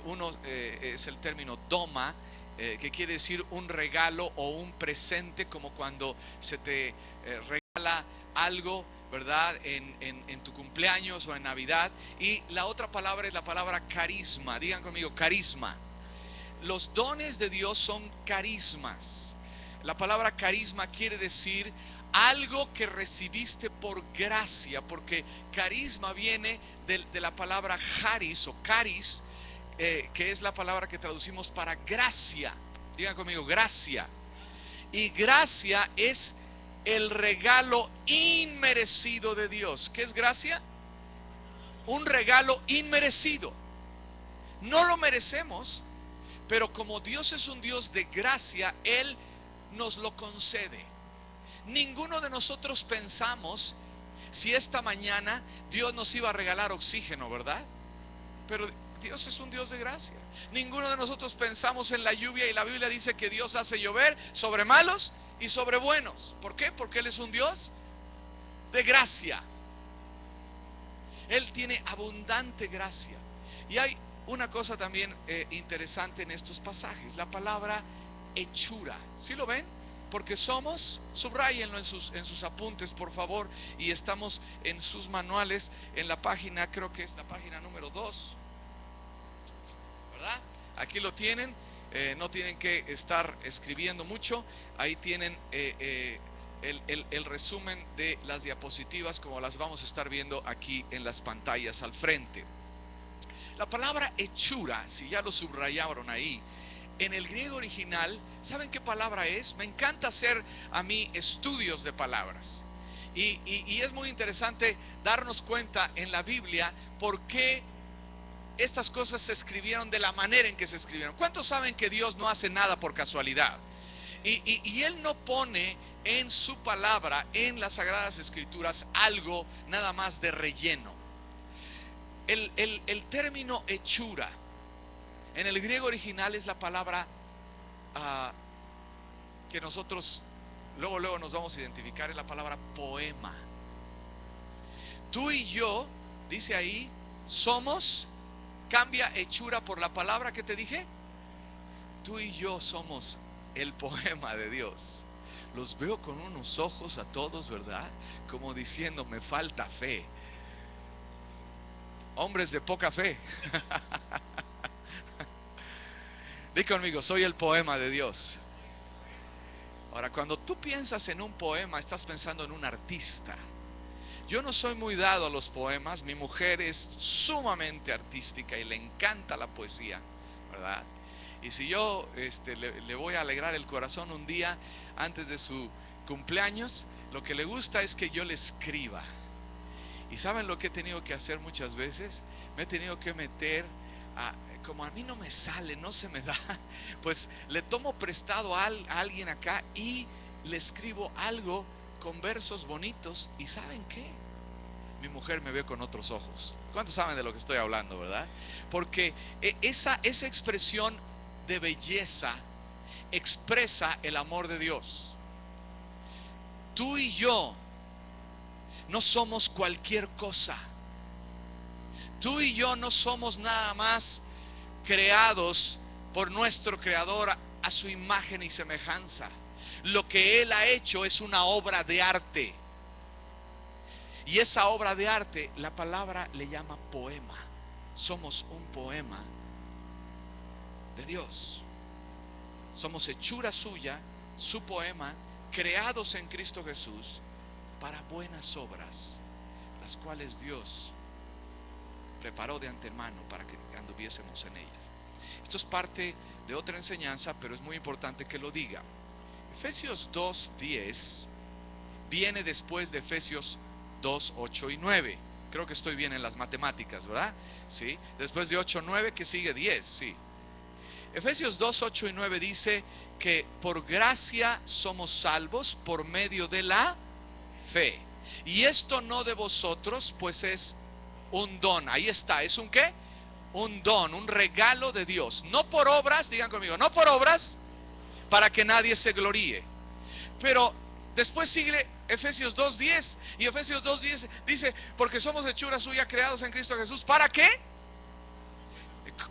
uno es el término doma, que quiere decir un regalo o un presente, como cuando se te regala algo, ¿verdad? En tu cumpleaños o en Navidad. Y la otra palabra es la palabra carisma. Digan conmigo, carisma. Los dones de Dios son carismas. La palabra carisma quiere decir algo que recibiste por gracia, porque carisma viene de la palabra charis o caris, que es la palabra que traducimos para gracia. Digan conmigo, gracia. Y gracia es el regalo inmerecido de Dios. ¿Qué es gracia? Un regalo inmerecido. No lo merecemos, pero como Dios es un Dios de gracia, Él nos lo concede. Ninguno de nosotros pensamos si esta mañana Dios nos iba a regalar oxígeno, ¿verdad? Pero Dios es un Dios de gracia. Ninguno de nosotros pensamos en la lluvia, y la Biblia dice que Dios hace llover sobre malos y sobre buenos. ¿Por qué? Porque Él es un Dios de gracia. Él tiene abundante gracia. Y hay una cosa también interesante en estos pasajes, la palabra hechura. ¿Sí lo ven? Porque somos, subrayenlo en sus apuntes, por favor, y estamos en sus manuales, en la página, creo que es la página número 2, ¿verdad? Aquí lo tienen, no tienen que estar escribiendo mucho, ahí tienen el resumen de las diapositivas, como las vamos a estar viendo aquí en las pantallas al frente. La palabra hechura, si ya lo subrayaron ahí, en el griego original, ¿saben qué palabra es? Me encanta hacer a mí estudios de palabras. Y es muy interesante darnos cuenta en la Biblia por qué estas cosas se escribieron de la manera en que se escribieron. ¿Cuántos saben que Dios no hace nada por casualidad? Y Él no pone en su palabra, en las Sagradas Escrituras, algo nada más de relleno. El término hechura en el griego original es la palabra que nosotros luego nos vamos a identificar, es la palabra poema. Tú y yo, dice ahí, somos, cambia hechura por la palabra que te dije. Tú y yo somos el poema de Dios. Los veo con unos ojos a todos, ¿verdad? Como diciendo, me falta fe. Hombres de poca fe. Di conmigo, soy el poema de Dios. Ahora, cuando tú piensas en un poema, estás pensando en un artista. Yo no soy muy dado a los poemas. Mi mujer es sumamente artística y le encanta la poesía, ¿verdad? Y si yo le voy a alegrar el corazón un día antes de su cumpleaños, lo que le gusta es que yo le escriba. ¿Y saben lo que he tenido que hacer muchas veces? Me he tenido que meter como a mí no me sale, no se me da, pues le tomo prestado a alguien acá y le escribo algo con versos bonitos. ¿Y saben qué? Mi mujer me ve con otros ojos. ¿Cuántos saben de lo que estoy hablando, verdad? Porque esa expresión de belleza expresa el amor de Dios. Tú y yo no somos cualquier cosa. Tú y yo no somos nada más creados por nuestro Creador a su imagen y semejanza. Lo que Él ha hecho es una obra de arte. Y esa obra de arte, la palabra le llama poema. Somos un poema de Dios. Somos hechura suya, su poema, creados en Cristo Jesús para buenas obras, las cuales Dios preparó de antemano para que anduviésemos en ellas. Esto es parte de otra enseñanza, pero es muy importante que lo diga. Efesios 2:10 viene después de Efesios 2:8 y 9. Creo que estoy bien en las matemáticas, ¿verdad? Sí. Después de 8:9, que sigue 10, sí. Efesios 2:8 y 9 dice que por gracia somos salvos por medio de la fe. Y esto no de vosotros, pues es un don. Ahí está, ¿es un qué? Un don, un regalo de Dios. No por obras, digan conmigo, no por obras, para que nadie se gloríe. Pero después sigue Efesios 2:10. Y Efesios 2:10 dice, porque somos hechura suya, creados en Cristo Jesús. ¿Para qué?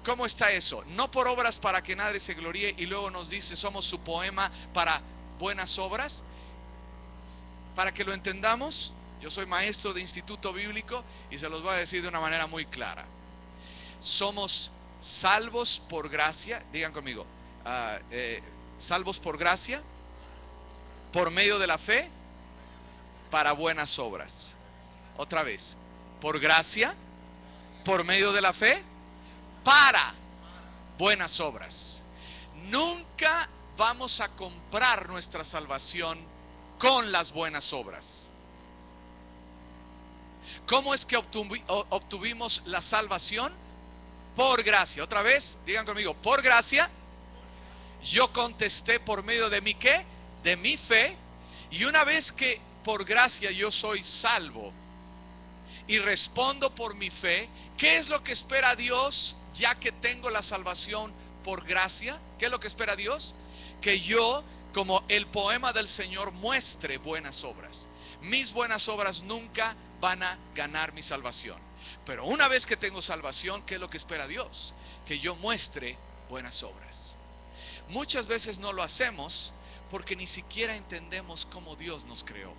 ¿Cómo está eso? No por obras para que nadie se gloríe, y luego nos dice somos su poema para buenas obras. Para que lo entendamos, yo soy maestro de instituto bíblico y se los voy a decir de una manera muy clara. Somos salvos por gracia, digan conmigo, salvos por gracia, por medio de la fe, para buenas obras. Otra vez, por gracia, por medio de la fe, para buenas obras. Nunca vamos a comprar nuestra salvación con las buenas obras. ¿Cómo es que obtuvimos la salvación? Por gracia. Otra vez, digan conmigo, por gracia. Yo contesté por medio de mi ¿qué? De mi fe. Y una vez que por gracia yo soy salvo y respondo por mi fe, ¿qué es lo que espera Dios ya que tengo la salvación por gracia? ¿Qué es lo que espera Dios? Que yo, como el poema del Señor, muestre buenas obras. Mis buenas obras nunca van a ganar mi salvación. Pero una vez que tengo salvación, ¿qué es lo que espera Dios? Que yo muestre buenas obras. Muchas veces no lo hacemos porque ni siquiera entendemos cómo Dios nos creó.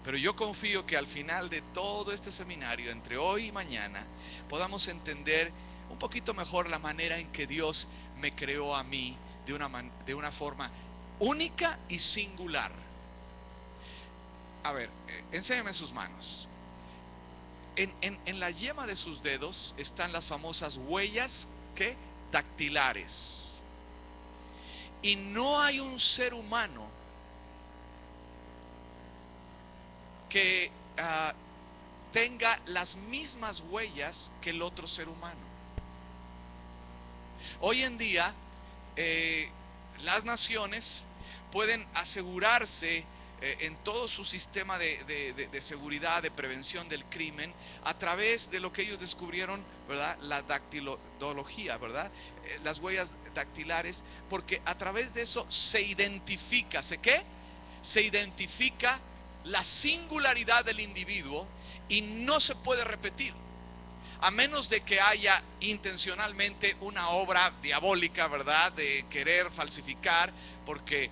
Pero yo confío que al final de todo este seminario, entre hoy y mañana, podamos entender un poquito mejor la manera en que Dios me creó a mí de una forma única y singular. A ver, enséñame sus manos. En la yema de sus dedos están las famosas huellas ¿qué? Dactilares. Y no hay un ser humano que tenga las mismas huellas que el otro ser humano. Hoy en día las naciones pueden asegurarse en todo su sistema de seguridad, de prevención del crimen, a través de lo que ellos descubrieron, ¿verdad? La dactilología, ¿verdad? Las huellas dactilares, porque a través de eso se identifica, ¿sé qué? Se identifica la singularidad del individuo y no se puede repetir, a menos de que haya intencionalmente una obra diabólica, ¿verdad? De querer falsificar, porque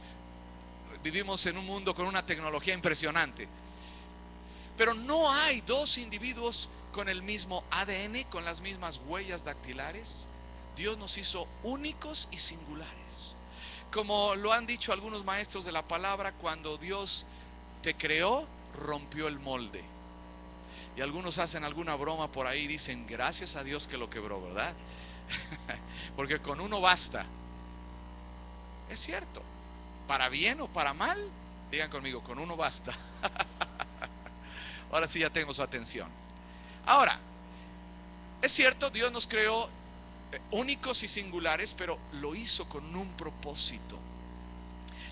vivimos en un mundo con una tecnología impresionante. Pero no hay dos individuos con el mismo ADN, con las mismas huellas dactilares. Dios nos hizo únicos y singulares. Como lo han dicho algunos maestros de la palabra, cuando Dios te creó, rompió el molde. Y algunos hacen alguna broma por ahí, dicen, gracias a Dios que lo quebró, ¿verdad? Porque con uno basta. Es cierto. Para bien o para mal, digan conmigo, con uno basta. Ahora sí ya tengo su atención. Ahora, es cierto, Dios nos creó únicos y singulares, pero lo hizo con un propósito.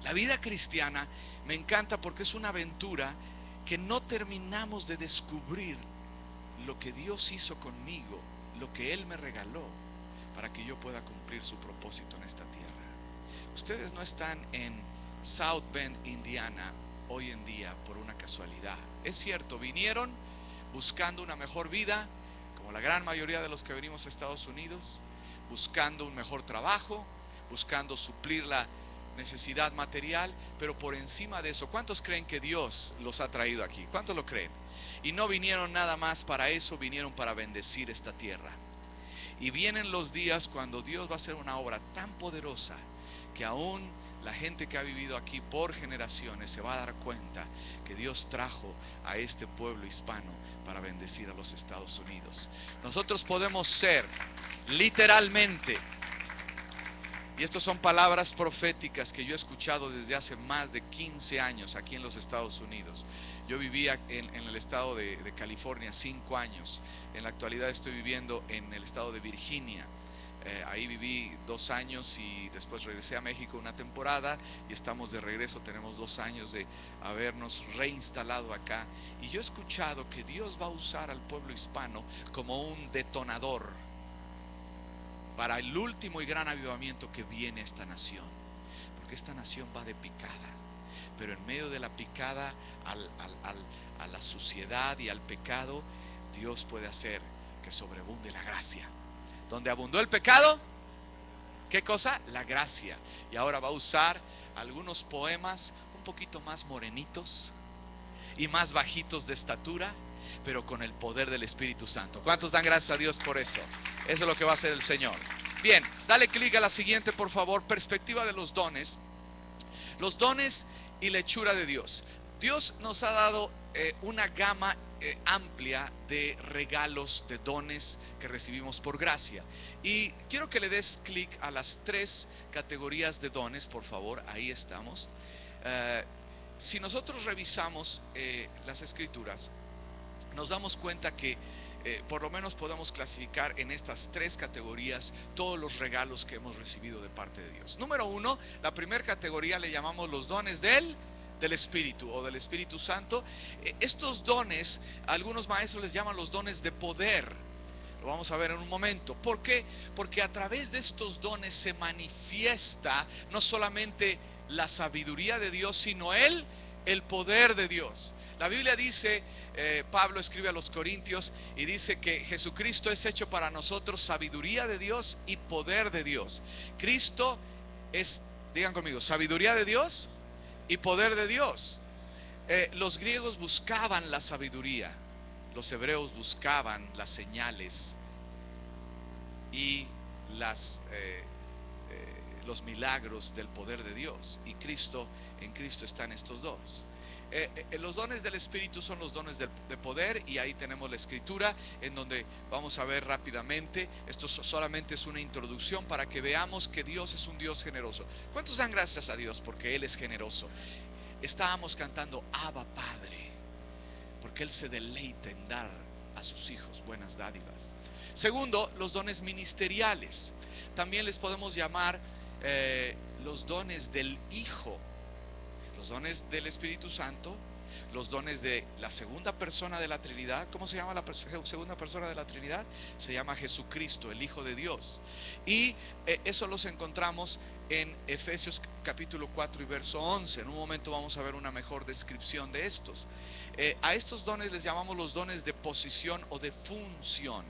La vida cristiana me encanta porque es una aventura que no terminamos de descubrir lo que Dios hizo conmigo, lo que Él me regaló para que yo pueda cumplir su propósito en esta tierra. Ustedes no están en South Bend, Indiana, hoy en día por una casualidad. Es cierto, vinieron buscando una mejor vida, como la gran mayoría de los que venimos a Estados Unidos, buscando un mejor trabajo, buscando suplir la necesidad material, pero por encima de eso, ¿cuántos creen que Dios los ha traído aquí? ¿Cuántos lo creen? Y no vinieron nada más para eso, vinieron para bendecir esta tierra. Y vienen los días cuando Dios va a hacer una obra tan poderosa que aún la gente que ha vivido aquí por generaciones se va a dar cuenta que Dios trajo a este pueblo hispano para bendecir a los Estados Unidos. Nosotros podemos ser literalmente, y estas son palabras proféticas que yo he escuchado desde hace más de 15 años aquí en los Estados Unidos. Yo vivía en el estado de California 5 años. En la actualidad estoy viviendo en el estado de Virginia. Ahí viví 2 años y después regresé a México una temporada y estamos de regreso. Tenemos 2 años de habernos reinstalado acá. Y yo he escuchado que Dios va a usar al pueblo hispano como un detonador para el último y gran avivamiento que viene a esta nación, porque esta nación va de picada, pero en medio de la picada a la suciedad y al pecado, Dios puede hacer que sobreabunde la gracia. Donde abundó el pecado, ¿qué cosa? La gracia. Y ahora va a usar algunos poemas un poquito más morenitos y más bajitos de estatura, pero con el poder del Espíritu Santo. ¿Cuántos dan gracias a Dios por eso? Eso es lo que va a hacer el Señor. Bien, dale clic a la siguiente, por favor. Perspectiva de los dones. Los dones y la hechura de Dios. Dios nos ha dado una gama amplia de regalos, de dones que recibimos por gracia. Y quiero que le des clic a las 3 categorías de dones, por favor. Ahí estamos. Si nosotros revisamos las escrituras, nos damos cuenta que por lo menos podemos clasificar en estas 3 categorías todos los regalos que hemos recibido de parte de Dios. Número 1, la primera categoría le llamamos los dones del Espíritu o del Espíritu Santo. Estos dones, algunos maestros les llaman los dones de poder. Lo vamos a ver en un momento. ¿Por qué? Porque a través de estos dones se manifiesta no solamente la sabiduría de Dios, sino el poder de Dios. La Biblia dice, Pablo escribe a los Corintios y dice que Jesucristo es hecho para nosotros sabiduría de Dios y poder de Dios. Cristo es, digan conmigo, sabiduría de Dios y poder de Dios. Los griegos buscaban la sabiduría, los hebreos buscaban las señales y los milagros del poder de Dios. Y en Cristo están estos dos. Los dones del Espíritu son los dones de poder, y ahí tenemos la escritura en donde vamos a ver rápidamente. Esto solamente es una introducción para que veamos que Dios es un Dios generoso. ¿Cuántos dan gracias a Dios porque Él es generoso? Estábamos cantando Abba Padre, porque Él se deleita en dar a sus hijos buenas dádivas. Segundo, los dones ministeriales. También les podemos llamar los dones del Hijo, los dones del Espíritu Santo, los dones de la segunda persona de la Trinidad. ¿Cómo se llama la segunda persona de la Trinidad? Se llama Jesucristo, el Hijo de Dios. Y eso los encontramos en Efesios capítulo 4 y verso 11. En un momento vamos a ver una mejor descripción de estos. A estos dones les llamamos los dones de posición o de función.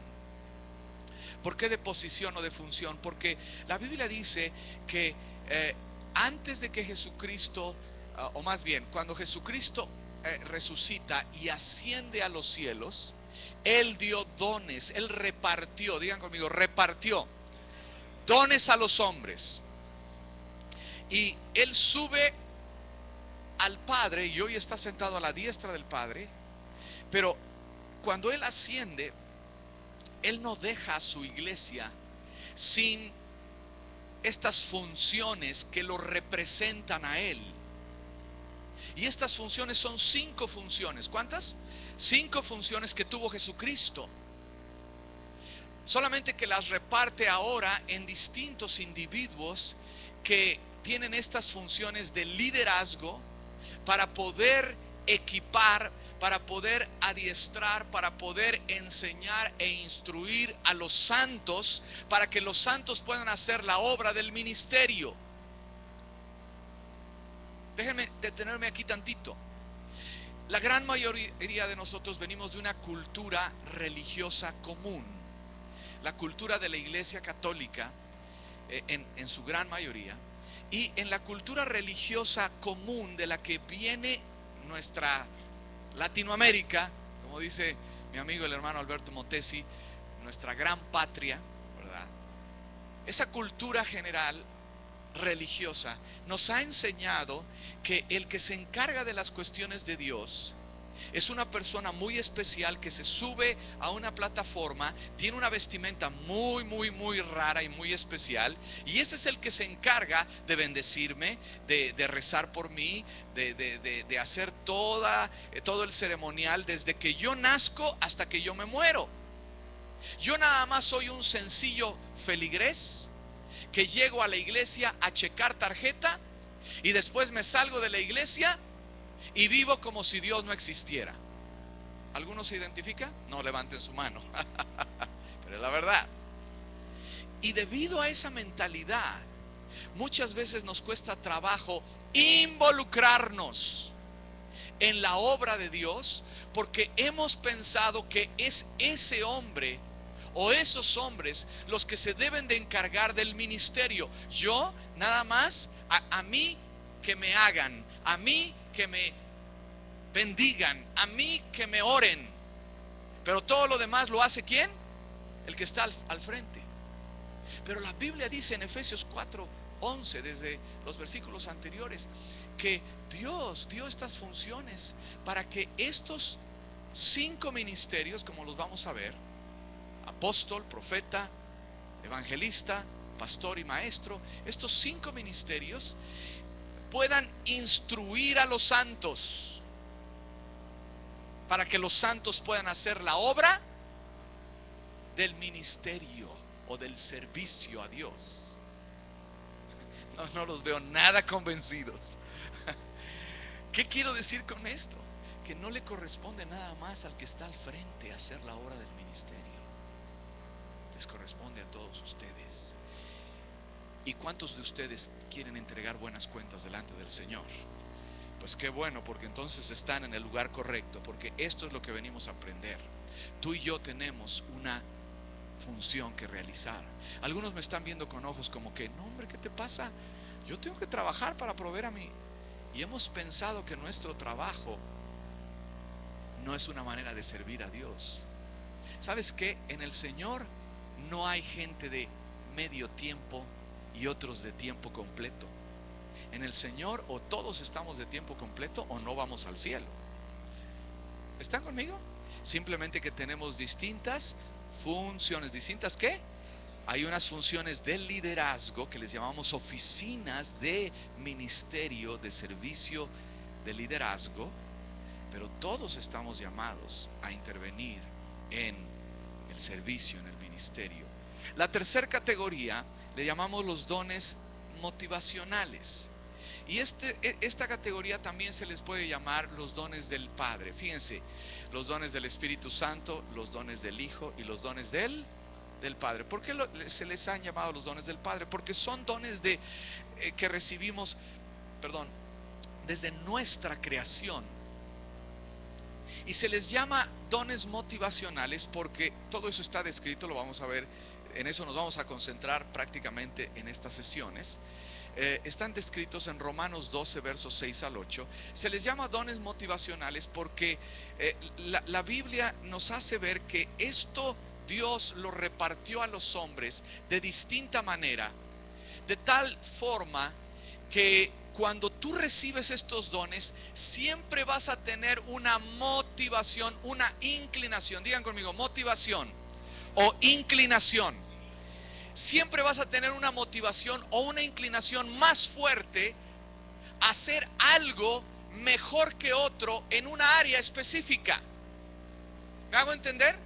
¿Por qué de posición o de función? Porque la Biblia dice que antes de que Jesucristo, o más bien, cuando Jesucristo resucita y asciende a los cielos, Él dio dones, Él repartió, digan conmigo, repartió dones a los hombres. Y Él sube al Padre y hoy está sentado a la diestra del Padre. Pero cuando Él asciende, Él no deja a su iglesia sin estas funciones que lo representan a Él. Y estas funciones son 5 funciones. ¿Cuántas? 5 funciones que tuvo Jesucristo. Solamente que las reparte ahora en distintos individuos que tienen estas funciones de liderazgo para poder equipar, para poder adiestrar, para poder enseñar e instruir a los santos, para que los santos puedan hacer la obra del ministerio. Déjenme detenerme aquí tantito. La gran mayoría de nosotros venimos de una cultura religiosa común. La cultura de la Iglesia Católica, en su gran mayoría. Y en la cultura religiosa común de la que viene nuestra Latinoamérica, como dice mi amigo el hermano Alberto Motesi, nuestra gran patria, ¿verdad? Esa cultura general religiosa nos ha enseñado que el que se encarga de las cuestiones de Dios es una persona muy especial que se sube a una plataforma, tiene una vestimenta muy rara y muy especial, y ese es el que se encarga de bendecirme, de rezar por mí, de hacer todo el ceremonial desde que yo nazco hasta que yo me muero. Yo nada más soy un sencillo feligrés que llego a la iglesia a checar tarjeta y después me salgo de la iglesia y vivo como si Dios no existiera. ¿Alguno se identifica? No levanten su mano. Pero es la verdad. Y debido a esa mentalidad, muchas veces nos cuesta trabajo involucrarnos en la obra de Dios, porque hemos pensado que es ese hombre o esos hombres los que se deben de encargar del ministerio. Yo nada más, a mí que me hagan, a mí que me bendigan, a mí que me oren, pero todo lo demás lo hace ¿quién? El que está al frente. Pero la Biblia dice en Efesios 4:11, desde los versículos anteriores, que Dios dio estas funciones para que estos 5 ministerios, como los vamos a ver: apóstol, profeta, evangelista, pastor y maestro, estos 5 ministerios puedan instruir a los santos, para que los santos puedan hacer la obra del ministerio o del servicio a Dios. No los veo nada convencidos. ¿Qué quiero decir con esto? Que no le corresponde nada más al que está al frente hacer la obra del ministerio. Les corresponde a todos ustedes. ¿Y cuántos de ustedes quieren entregar buenas cuentas delante del Señor? Pues qué bueno, porque entonces están en el lugar correcto, porque esto es lo que venimos a aprender. Tú y yo tenemos una función que realizar. Algunos me están viendo con ojos como que, no hombre, ¿qué te pasa? Yo tengo que trabajar para proveer a mí. Y hemos pensado que nuestro trabajo no es una manera de servir a Dios. ¿Sabes qué? En el Señor no hay gente de medio tiempo y otros de tiempo completo. En el Señor o todos estamos de tiempo completo o no vamos al cielo. ¿Están conmigo? Simplemente que tenemos distintas funciones. ¿Distintas qué? Hay unas funciones de liderazgo que les llamamos oficinas de ministerio, de servicio de liderazgo, pero todos estamos llamados a intervenir en el servicio, en el ministerio. La tercera categoría le llamamos los dones motivacionales. Y esta categoría también se les puede llamar los dones del Padre. Fíjense, los dones del Espíritu Santo, los dones del Hijo y los dones del Padre. ¿Por qué se les han llamado los dones del Padre? Porque son dones que recibimos, desde nuestra creación. Y se les llama dones motivacionales porque todo eso está descrito, lo vamos a ver, en eso nos vamos a concentrar prácticamente en estas sesiones. Están descritos en Romanos 12, versos 6 al 8. Se les llama dones motivacionales porque la Biblia nos hace ver que esto Dios lo repartió a los hombres de distinta manera, de tal forma que cuando tú recibes estos dones, siempre vas a tener una motivación, una inclinación. Digan conmigo, motivación o inclinación. Siempre vas a tener una motivación o una inclinación más fuerte a hacer algo mejor que otro en una área específica. ¿Me hago entender?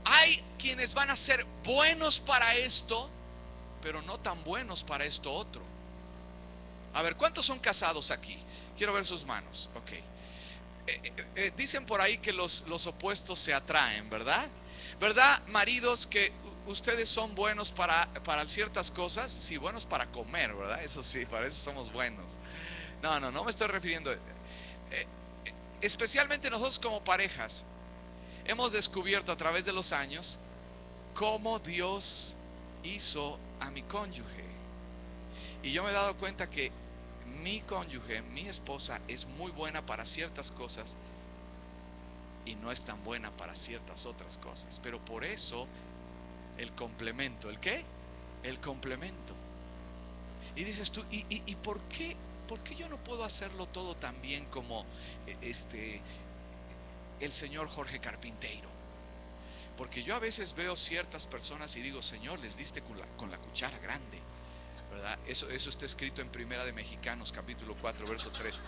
Hay quienes van a ser buenos para esto, pero no tan buenos para esto otro. A ver, ¿cuántos son casados aquí? Quiero ver sus manos. Ok. Dicen por ahí que los opuestos se atraen, ¿verdad? ¿Verdad, maridos, que ustedes son buenos para ciertas cosas? Sí, buenos para comer, ¿verdad? Eso sí, para eso somos buenos. No me estoy refiriendo. Especialmente nosotros como parejas hemos descubierto a través de los años cómo Dios hizo a mi cónyuge. Y yo me he dado cuenta que mi cónyuge, mi esposa, es muy buena para ciertas cosas y no es tan buena para ciertas otras cosas. Pero por eso el complemento. ¿El qué? El complemento. Y dices tú, ¿y por qué yo no puedo hacerlo todo tan bien como el señor Jorge Carpinteiro? Porque yo a veces veo ciertas personas y digo, Señor, les diste con la cuchara grande, ¿verdad? Eso está escrito en Primera de Mexicanos, capítulo 4, verso 3.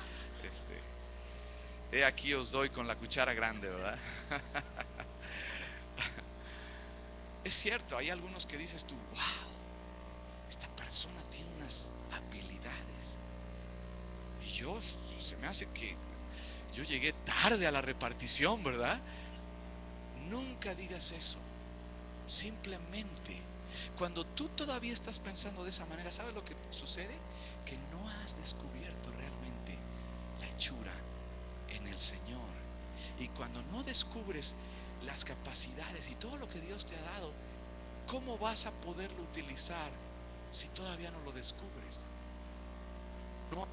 He aquí os doy con la cuchara grande, ¿verdad? Es cierto, hay algunos que dices tú, wow, esta persona tiene unas habilidades. Y se me hace que yo llegué tarde a la repartición, ¿verdad? Nunca digas eso. Simplemente, cuando tú todavía estás pensando de esa manera, ¿sabes lo que sucede? Que no has descubierto realmente la hechura en el Señor. Y cuando no descubres las capacidades y todo lo que Dios te ha dado, ¿cómo vas a poderlo utilizar si todavía no lo descubres? No.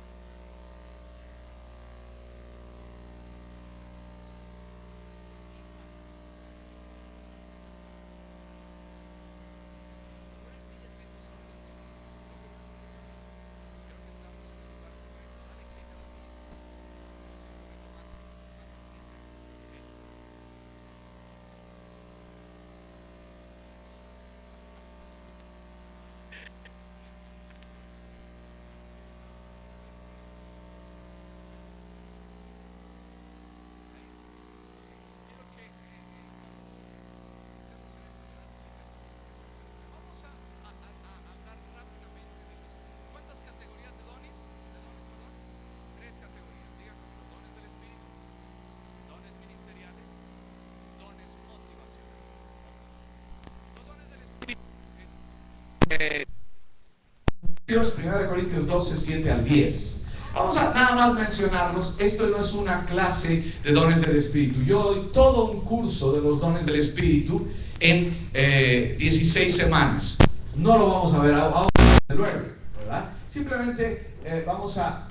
Primera de Corintios 12, 7 al 10. Vamos a nada más mencionarlos. Esto no es una clase de dones del Espíritu. Yo doy todo un curso de los dones del Espíritu en 16 semanas. No lo vamos a ver ahora, luego, ¿verdad? Simplemente vamos a...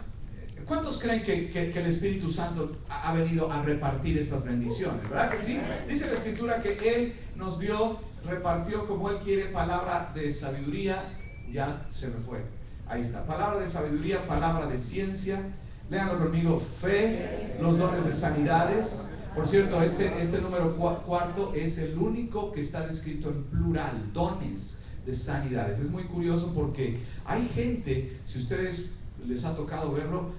¿Cuántos creen que el Espíritu Santo ha venido a repartir estas bendiciones? ¿Verdad que sí? Dice la Escritura que Él nos dio, repartió como Él quiere, palabra de sabiduría. Ya se me fue. Ahí está. Palabra de sabiduría, palabra de ciencia. Léanlo conmigo. Fe, los dones de sanidades. Por cierto, este número cuarto es el único que está descrito en plural. Dones de sanidades. Es muy curioso porque hay gente, si ustedes les ha tocado verlo,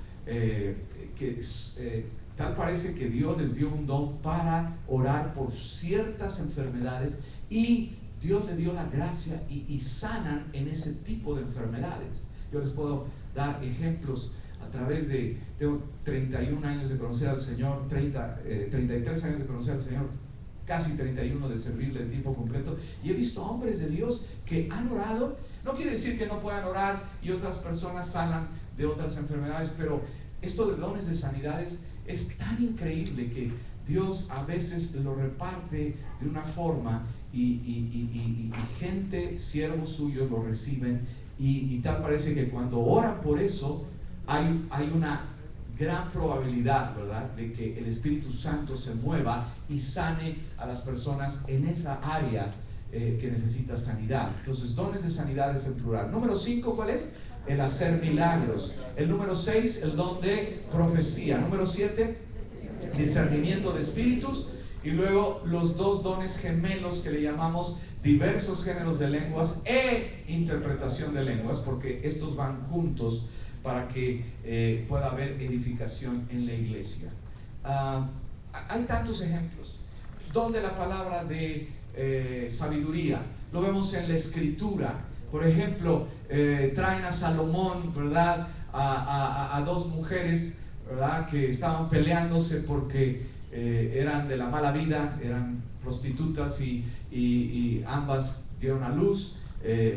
tal parece que Dios les dio un don para orar por ciertas enfermedades y Dios le dio la gracia y sanan en ese tipo de enfermedades. Yo les puedo dar ejemplos a través de, tengo 31 años de conocer al Señor, 33 años de conocer al Señor, casi 31 de servirle de tiempo completo, y he visto hombres de Dios que han orado. No quiere decir que no puedan orar y otras personas sanan de otras enfermedades, pero esto de dones de sanidades es tan increíble que Dios a veces lo reparte de una forma y gente, siervos suyos, lo reciben y tal parece que cuando oran por eso hay una gran probabilidad, ¿verdad?, de que el Espíritu Santo se mueva y sane a las personas en esa área que necesita sanidad. Entonces, dones de sanidad es el plural. Número 5, ¿cuál es? El hacer milagros. El número 6, el don de profecía. Número 7, discernimiento de espíritus. Y luego los dos dones gemelos que le llamamos diversos géneros de lenguas e interpretación de lenguas, porque estos van juntos para que pueda haber edificación en la iglesia. Hay tantos ejemplos. Don de la palabra de sabiduría, lo vemos en la Escritura. Por ejemplo, traen a Salomón, ¿verdad?, a dos mujeres, ¿verdad?, que estaban peleándose porque eran de la mala vida, eran prostitutas y ambas dieron a luz.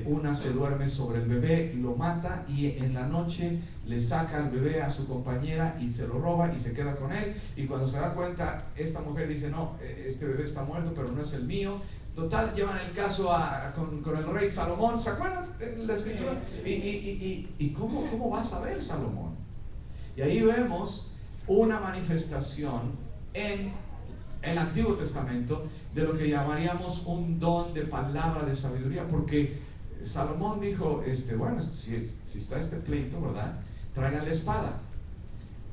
Una se duerme sobre el bebé, lo mata y en la noche le saca al bebé a su compañera y se lo roba y se queda con él. Y cuando se da cuenta, esta mujer dice: no, este bebé está muerto, pero no es el mío. Total, llevan el caso con el rey Salomón. ¿Se acuerdan la Escritura? ¿Y cómo va a saber Salomón? Y ahí vemos una manifestación en el Antiguo Testamento de lo que llamaríamos un don de palabra de sabiduría, porque Salomón dijo, bueno, si está este pleito, ¿verdad?, traigan la espada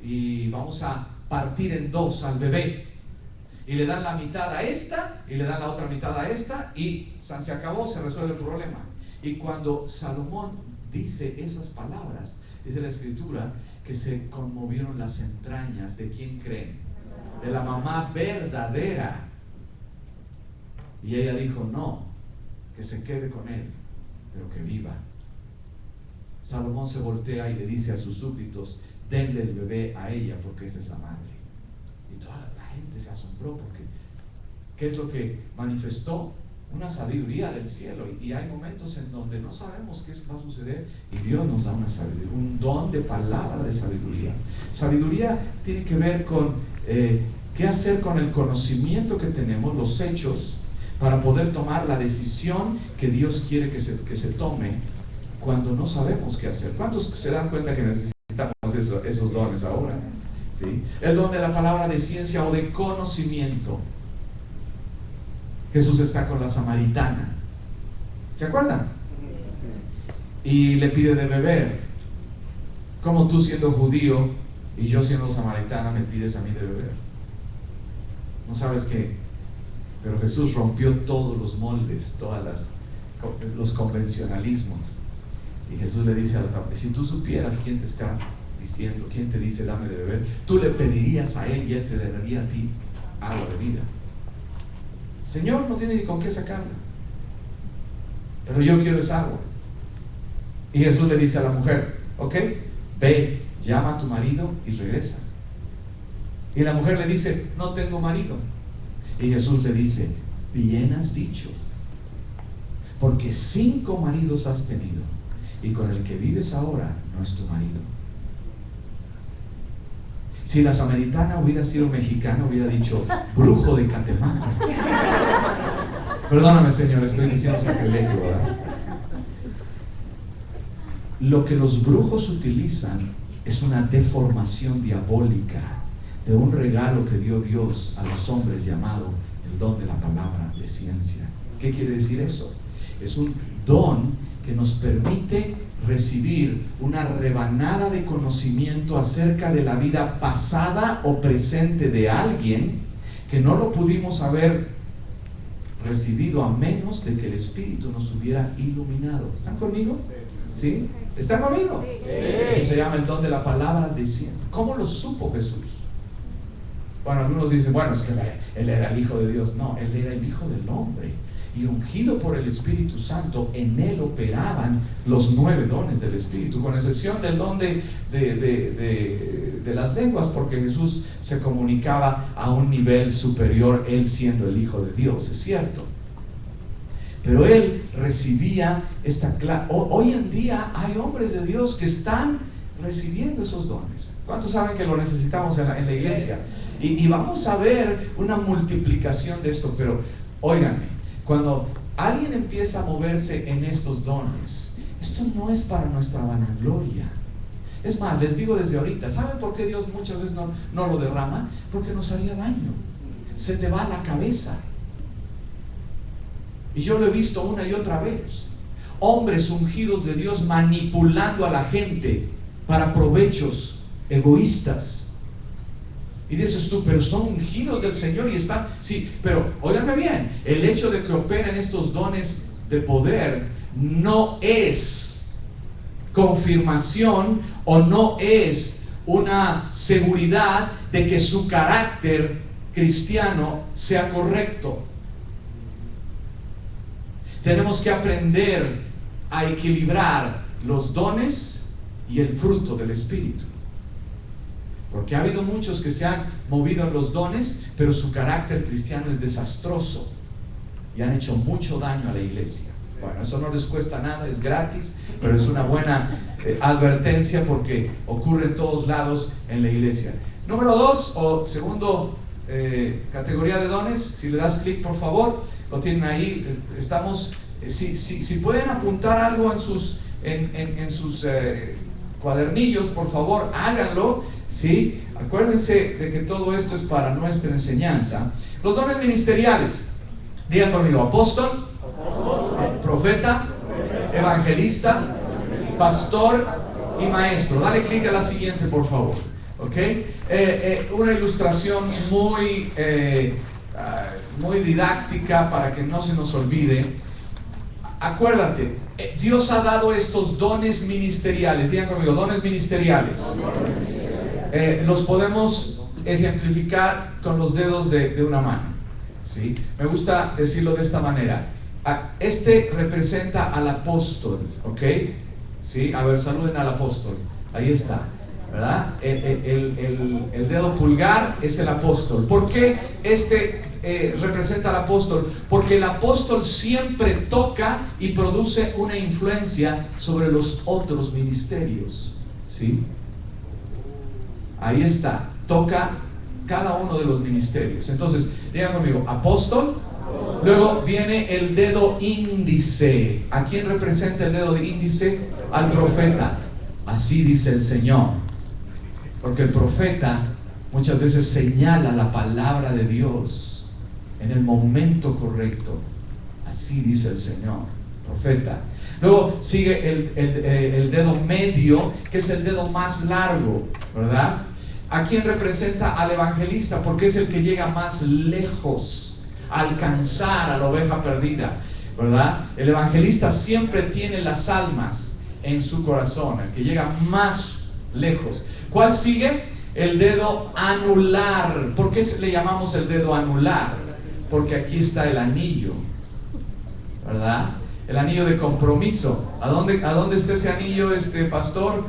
y vamos a partir en dos al bebé, y le dan la mitad a esta y le dan la otra mitad a esta y se acabó, se resuelve el problema. Y cuando Salomón dice esas palabras, dice la Escritura que se conmovieron las entrañas de ¿quién creen? De la mamá verdadera. Y ella dijo: no, que se quede con él, pero que viva. Salomón se voltea y le dice a sus súbditos: denle el bebé a ella porque esa es la madre. Y toda la gente se asombró porque ¿qué es lo que manifestó? Una sabiduría del cielo. Y hay momentos en donde no sabemos qué va a suceder y Dios nos da una sabiduría, un don de palabra de sabiduría. Sabiduría tiene que ver con ¿Qué hacer con el conocimiento que tenemos, los hechos, para poder tomar la decisión que Dios quiere que se tome cuando no sabemos qué hacer? ¿Cuántos se dan cuenta que necesitamos esos dones ahora? ¿Sí? El don de la palabra, de ciencia o de conocimiento. Jesús está con la samaritana, ¿se acuerdan? Y le pide de beber. Como tú, siendo judío y yo siendo samaritana, me pides a mí de beber? ¿No sabes qué? Pero Jesús rompió todos los moldes, los convencionalismos. Y Jesús le dice a los samaritana: si tú supieras quién te está diciendo, quién te dice dame de beber, tú le pedirías a él y él te daría a ti agua de vida. Señor, no tiene ni con qué sacarla, pero yo quiero esa agua. Y Jesús le dice a la mujer: ok, ve, llama a tu marido y regresa. Y la mujer le dice: no tengo marido. Y Jesús le dice: bien has dicho, porque 5 maridos has tenido, y con el que vives ahora no es tu marido. Si la samaritana hubiera sido mexicana, hubiera dicho: brujo de Catemaco. Perdóname, Señor, estoy diciendo sacrilegio, ¿verdad? Lo que los brujos utilizan es una deformación diabólica de un regalo que dio Dios a los hombres, llamado el don de la palabra de ciencia. ¿Qué quiere decir eso? Es un don que nos permite recibir una rebanada de conocimiento acerca de la vida pasada o presente de alguien que no lo pudimos haber recibido a menos de que el Espíritu nos hubiera iluminado. ¿Están conmigo? ¿Sí? ¿Están conmigo? Sí. Eso se llama el don de la palabra de ciencia. ¿Cómo lo supo Jesús? Bueno, algunos dicen: bueno, es que él era el Hijo de Dios. No, él era el Hijo del hombre, y ungido por el Espíritu Santo, en él operaban los 9 dones del Espíritu, con excepción del don de las lenguas, porque Jesús se comunicaba a un nivel superior, él siendo el Hijo de Dios, es cierto. Pero él recibía esta clase. Hoy en día hay hombres de Dios que están recibiendo esos dones. ¿Cuántos saben que lo necesitamos en la iglesia? Y vamos a ver una multiplicación de esto. Pero óiganme, cuando alguien empieza a moverse en estos dones, esto no es para nuestra vanagloria. Es más, les digo desde ahorita, ¿saben por qué Dios muchas veces no lo derrama? Porque nos haría daño. Se te va la cabeza. Y yo lo he visto una y otra vez. Hombres ungidos de Dios manipulando a la gente para provechos egoístas. Y dices tú: pero son ungidos del Señor y están... Sí, pero óiganme bien, el hecho de que operen estos dones de poder no es confirmación o no es una seguridad de que su carácter cristiano sea correcto. Tenemos que aprender a equilibrar los dones y el fruto del Espíritu. Porque ha habido muchos que se han movido en los dones, pero su carácter cristiano es desastroso y han hecho mucho daño a la iglesia. Bueno, eso no les cuesta nada, es gratis, pero es una buena advertencia, porque ocurre en todos lados en la iglesia. Número 2, o segundo categoría de dones, si le das clic, por favor, lo tienen ahí. Estamos, si pueden apuntar algo en sus cuadernillos, por favor, háganlo. ¿Sí? Acuérdense de que todo esto es para nuestra enseñanza. Los dones ministeriales, digan conmigo: apóstol, profeta, evangelista, pastor y maestro. Dale clic a la siguiente, por favor. ¿Ok? Una ilustración muy didáctica para que no se nos olvide. Acuérdate, Dios ha dado estos dones ministeriales. Digan conmigo: dones ministeriales. Los podemos ejemplificar con los dedos de una mano, ¿sí? Me gusta decirlo de esta manera. Este representa al apóstol, ¿ok? ¿Sí? A ver, saluden al apóstol. Ahí está, ¿verdad? El dedo pulgar es el apóstol. ¿Por qué representa al apóstol? Porque el apóstol siempre toca y produce una influencia sobre los otros ministerios, ¿sí? Ahí está, toca cada uno de los ministerios. Entonces, digan conmigo, apóstol. Luego viene el dedo índice. ¿A quién representa el dedo índice? Al profeta. Así dice el Señor. Porque el profeta muchas veces señala la palabra de Dios en el momento correcto. Así dice el Señor, profeta. Luego sigue el dedo medio, que es el dedo más largo, ¿verdad? ¿A quién representa? Al evangelista, porque es el que llega más lejos a alcanzar a la oveja perdida, ¿verdad? El evangelista siempre tiene las almas en su corazón, el que llega más lejos. ¿Cuál sigue? El dedo anular. ¿Por qué le llamamos el dedo anular? Porque aquí está el anillo, ¿verdad? El anillo de compromiso. ¿A dónde está ese anillo, pastor?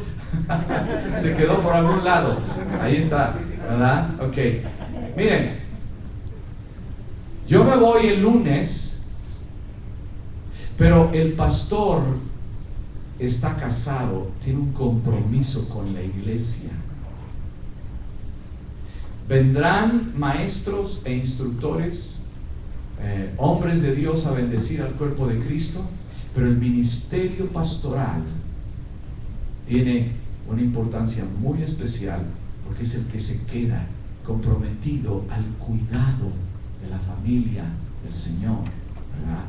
Se quedó por algún lado. Ahí está, ¿verdad? Ok. Miren, yo me voy el lunes, pero el pastor está casado, tiene un compromiso con la iglesia. Vendrán maestros e instructores, hombres de Dios, a bendecir al cuerpo de Cristo, pero el ministerio pastoral tiene una importancia muy especial, porque es el que se queda comprometido al cuidado de la familia del Señor, ¿verdad?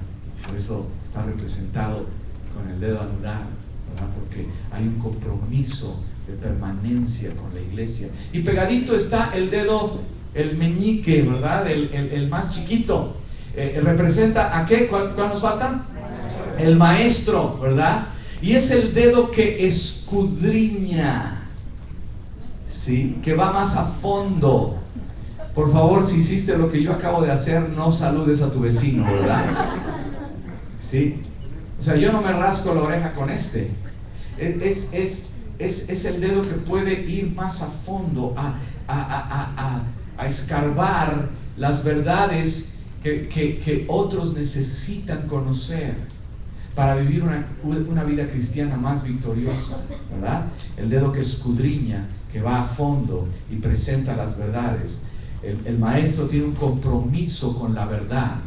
Por eso está representado con el dedo anular, ¿verdad? Porque hay un compromiso de permanencia con la iglesia. Y pegadito está el dedo, el meñique, ¿verdad? El más chiquito. ¿Representa a qué? ¿Cuál nos falta? El maestro, ¿verdad? Y es el dedo que escudriña, ¿sí? Que va más a fondo. Por favor, si hiciste lo que yo acabo de hacer, no saludes a tu vecino, ¿verdad? ¿Sí? O sea, yo no me rasco la oreja con este. Es el dedo que puede ir más a fondo, a escarbar las verdades que otros necesitan conocer para vivir una vida cristiana más victoriosa, ¿verdad? El dedo que escudriña, que va a fondo y presenta las verdades. El maestro tiene un compromiso con la verdad.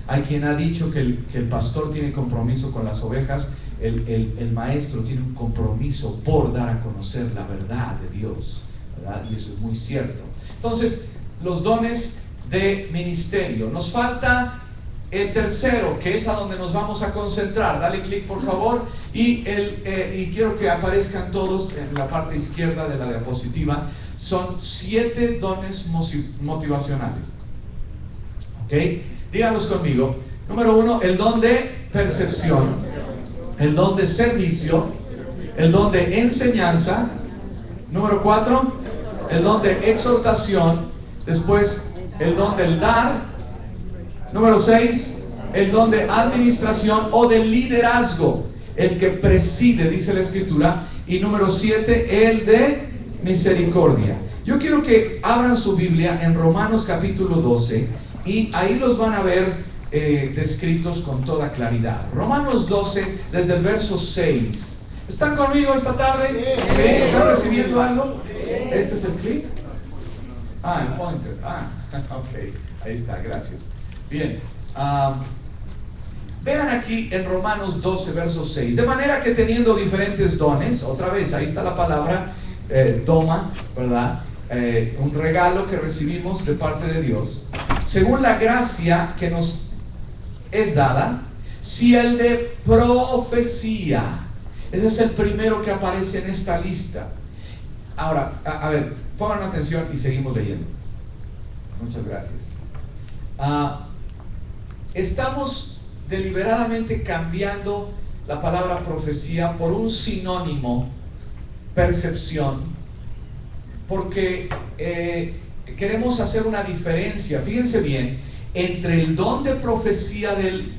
Hay quien ha dicho que el pastor tiene compromiso con las ovejas. El maestro tiene un compromiso por dar a conocer la verdad de Dios, ¿verdad? Y eso es muy cierto. Entonces, los dones de ministerio. Nos falta el tercero, que es a donde nos vamos a concentrar. Dale clic, por favor. Y quiero que aparezcan todos en la parte izquierda de la diapositiva. Son 7 dones motivacionales. ¿Ok? Díganlos conmigo. Número 1, el don de percepción, el don de servicio, el don de enseñanza. Número 4, el don de exhortación. Después, el don del dar. Número 6, el don de administración o de liderazgo, el que preside, dice la escritura. Y número 7, el de misericordia. Yo quiero que abran su Biblia en Romanos capítulo 12 y ahí los van a ver descritos con toda claridad. Romanos 12, desde el verso 6. ¿Están conmigo esta tarde? ¿Sí? ¿Están recibiendo algo? ¿Este es el clic? El pointer. Ok, ahí está, gracias. Bien, vean aquí en Romanos 12, verso 6. De manera que teniendo diferentes dones, otra vez, ahí está la palabra toma, ¿verdad? Un regalo que recibimos de parte de Dios, según la gracia que nos es dada. Si el de profecía, ese es el primero que aparece en esta lista. Ahora, a ver, pongan atención y seguimos leyendo. Muchas gracias. Estamos deliberadamente cambiando la palabra profecía por un sinónimo, percepción, porque queremos hacer una diferencia, fíjense bien, entre el don de profecía del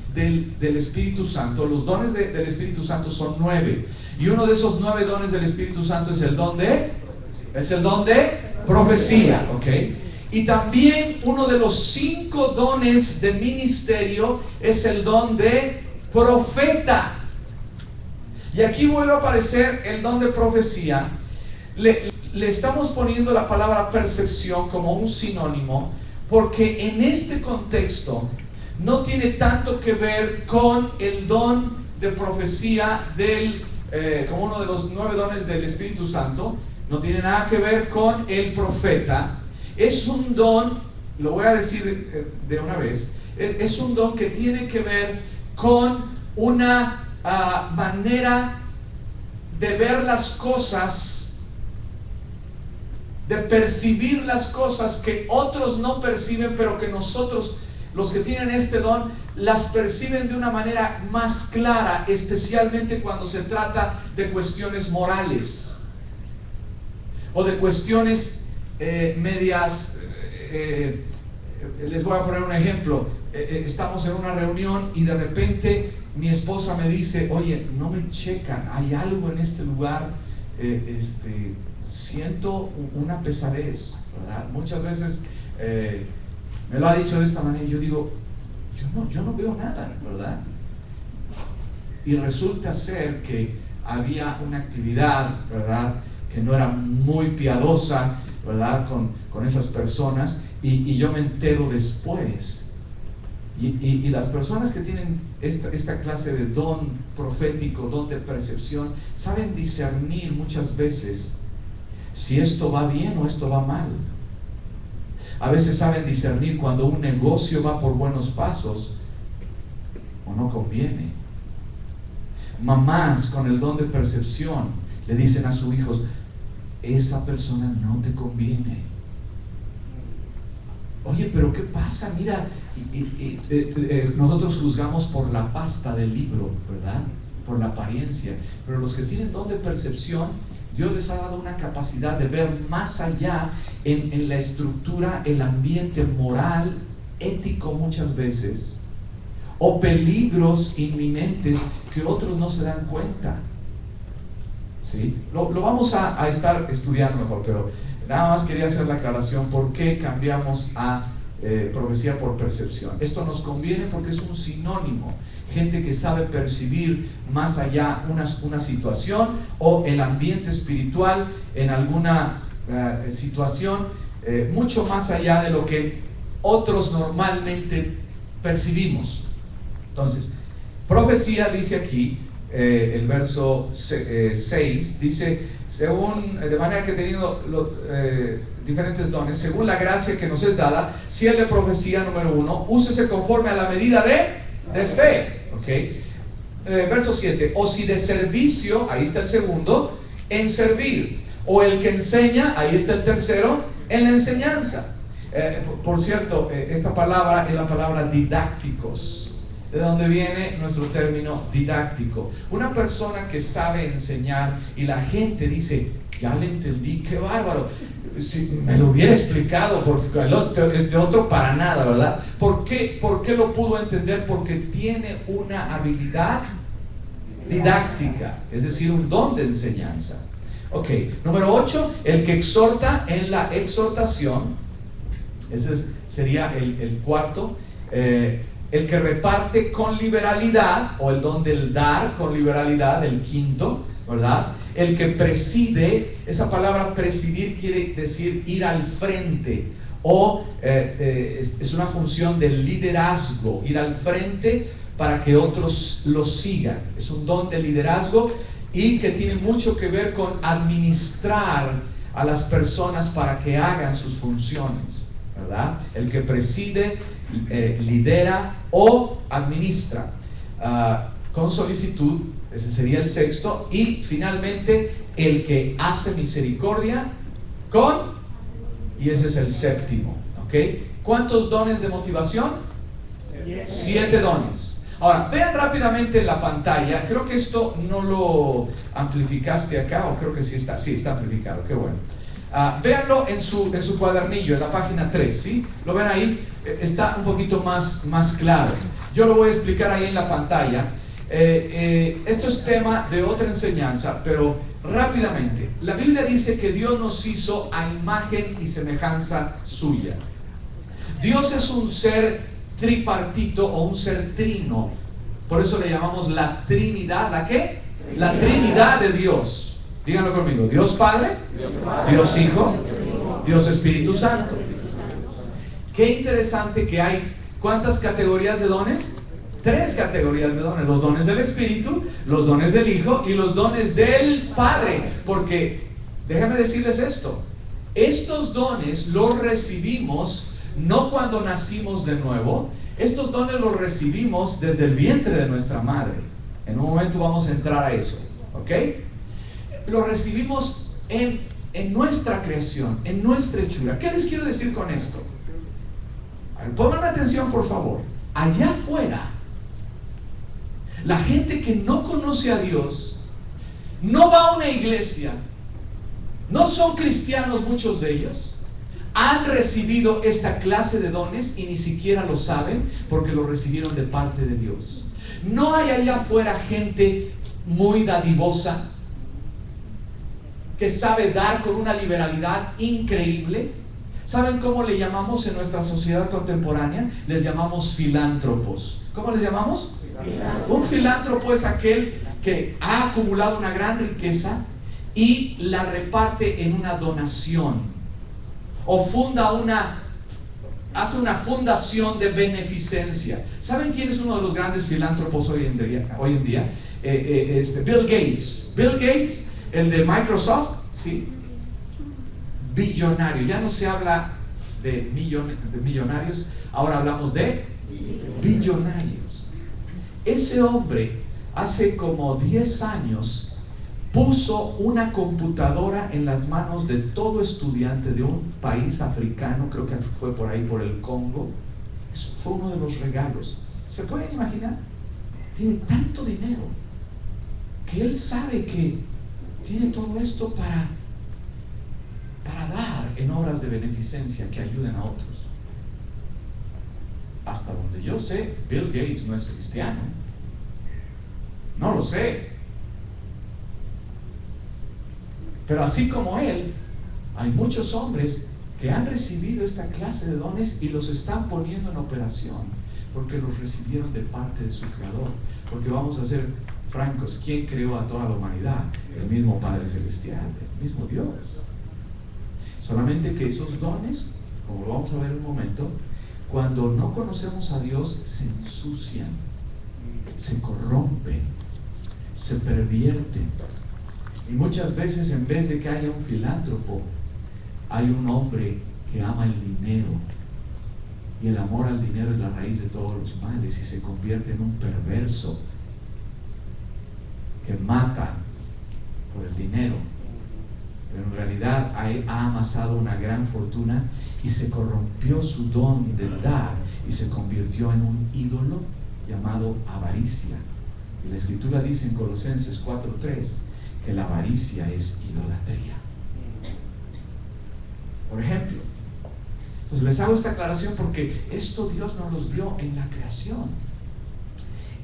Espíritu Santo. Los dones del Espíritu Santo son 9, y uno de esos 9 dones del Espíritu Santo es el don de profecía, ¿ok? Y también uno de los 5 dones de ministerio es el don de profeta. Y aquí vuelve a aparecer el don de profecía. le estamos poniendo la palabra percepción como un sinónimo, porque en este contexto no tiene tanto que ver con el don de profecía como uno de los 9 dones del Espíritu Santo. No tiene nada que ver con el profeta. Es un don, lo voy a decir de una vez, es un don que tiene que ver con una manera de ver las cosas, de percibir las cosas que otros no perciben, pero que nosotros, los que tienen este don, las perciben de una manera más clara, especialmente cuando se trata de cuestiones morales o de cuestiones medias. Les voy a poner un ejemplo. Estamos en una reunión y de repente mi esposa me dice: oye, no me checan, hay algo en este lugar, siento una pesadez, ¿verdad? Muchas veces me lo ha dicho de esta manera y yo digo: yo no veo nada, ¿verdad? Y resulta ser que había una actividad, ¿verdad?, que no era muy piadosa, ¿verdad?, con esas personas, y yo me entero después. Y las personas que tienen esta clase de don profético, don de percepción, saben discernir muchas veces si esto va bien o esto va mal. A veces saben discernir cuando un negocio va por buenos pasos o no conviene. Mamás con el don de percepción le dicen a sus hijos: esa persona no te conviene. Oye, pero ¿qué pasa? Mira, nosotros juzgamos por la pasta del libro, ¿verdad?, por la apariencia, pero los que tienen don de percepción, Dios les ha dado una capacidad de ver más allá en la estructura, el ambiente moral, ético muchas veces, o peligros inminentes que otros no se dan cuenta. ¿Sí? Lo vamos a estar estudiando mejor, pero nada más quería hacer la aclaración: ¿por qué cambiamos a profecía por percepción? Esto nos conviene porque es un sinónimo. Gente que sabe percibir más allá una situación o el ambiente espiritual en alguna situación, mucho más allá de lo que otros normalmente percibimos. Entonces, profecía dice aquí, el verso 6, dice: de manera que teniendo diferentes dones, según la gracia que nos es dada, si el de profecía, número 1, úsese conforme a la medida de fe. ¿Okay? Verso 7, o si de servicio, ahí está el segundo, en servir, o el que enseña, ahí está el tercero, en la enseñanza. Por cierto, esta palabra es la palabra didácticos, de donde viene nuestro término didáctico. Una persona que sabe enseñar y la gente dice: ya le entendí, qué bárbaro, si me lo hubiera explicado, porque este otro para nada, ¿verdad? ¿Por qué lo pudo entender? Porque tiene una habilidad didáctica, es decir, un don de enseñanza. Ok, número 8, el que exhorta en la exhortación. Ese sería el cuarto. El que reparte con liberalidad, o el don del dar con liberalidad, el quinto, ¿verdad? El que preside, esa palabra presidir quiere decir ir al frente, o es una función del liderazgo, ir al frente para que otros lo sigan. Es un don de liderazgo y que tiene mucho que ver con administrar a las personas para que hagan sus funciones, ¿verdad? El que preside, lidera o administra con solicitud. Ese sería el sexto. Y finalmente, el que hace misericordia y ese es el séptimo. ¿Okay? ¿Cuántos dones de motivación? 7 dones. Ahora, vean rápidamente en la pantalla. Creo que esto no lo amplificaste acá, o creo que sí está amplificado. Qué bueno. Véanlo en su cuadernillo, en la página 3, ¿sí? ¿Lo ven ahí? Está un poquito más claro. Yo lo voy a explicar ahí en la pantalla. Esto es tema de otra enseñanza, pero rápidamente. La Biblia dice que Dios nos hizo a imagen y semejanza suya. Dios es un ser tripartito o un ser trino. Por eso le llamamos la Trinidad. ¿La qué? La Trinidad de Dios. Díganlo conmigo. Dios Padre, Dios Hijo, Dios Espíritu Santo. Qué interesante que hay. ¿Cuántas categorías de dones? 3 categorías de dones. Los dones del Espíritu, los dones del Hijo y los dones del Padre. Porque, déjame decirles esto, estos dones los recibimos no cuando nacimos de nuevo. Estos dones los recibimos desde el vientre de nuestra madre. En un momento vamos a entrar a eso, ¿ok? Los recibimos en nuestra creación, en nuestra hechura. ¿Qué les quiero decir con esto? Pónganme atención, por favor. Allá afuera, la gente que no conoce a Dios, no va a una iglesia, no son cristianos muchos de ellos, han recibido esta clase de dones y ni siquiera lo saben porque lo recibieron de parte de Dios. No hay allá afuera gente muy dadivosa que sabe dar con una liberalidad increíble. ¿Saben cómo le llamamos en nuestra sociedad contemporánea? Les llamamos filántropos. ¿Cómo les llamamos? Un filántropo es aquel que ha acumulado una gran riqueza y la reparte en una donación, o hace una fundación de beneficencia. ¿Saben quién es uno de los grandes filántropos hoy en día? Bill Gates. Bill Gates, el de Microsoft, ¿sí? Billonario. Ya no se habla de millonarios, ahora hablamos de billonarios. Ese hombre hace como 10 años puso una computadora en las manos de todo estudiante de un país africano, creo que fue por ahí, por el Congo. Eso fue uno de los regalos. ¿Se pueden imaginar? Tiene tanto dinero que él sabe que tiene todo esto para dar en obras de beneficencia que ayuden a otros. Hasta donde yo sé, Bill Gates no es cristiano. No lo sé. Pero así como él, hay muchos hombres que han recibido esta clase de dones y los están poniendo en operación porque los recibieron de parte de su creador. Porque vamos a ser francos, ¿quién creó a toda la humanidad? El mismo Padre Celestial, el mismo Dios. Solamente que esos dones, como lo vamos a ver en un momento, cuando no conocemos a Dios, se ensucian, se corrompen, se pervierten. Y muchas veces, en vez de que haya un filántropo, hay un hombre que ama el dinero. Y el amor al dinero es la raíz de todos los males, y se convierte en un perverso que mata por el dinero. Pero en realidad ha amasado una gran fortuna y se corrompió su don de dar y se convirtió en un ídolo llamado avaricia. Y la Escritura dice en Colosenses 4:3 que la avaricia es idolatría. Por ejemplo, entonces les hago esta aclaración porque esto Dios nos los dio en la creación.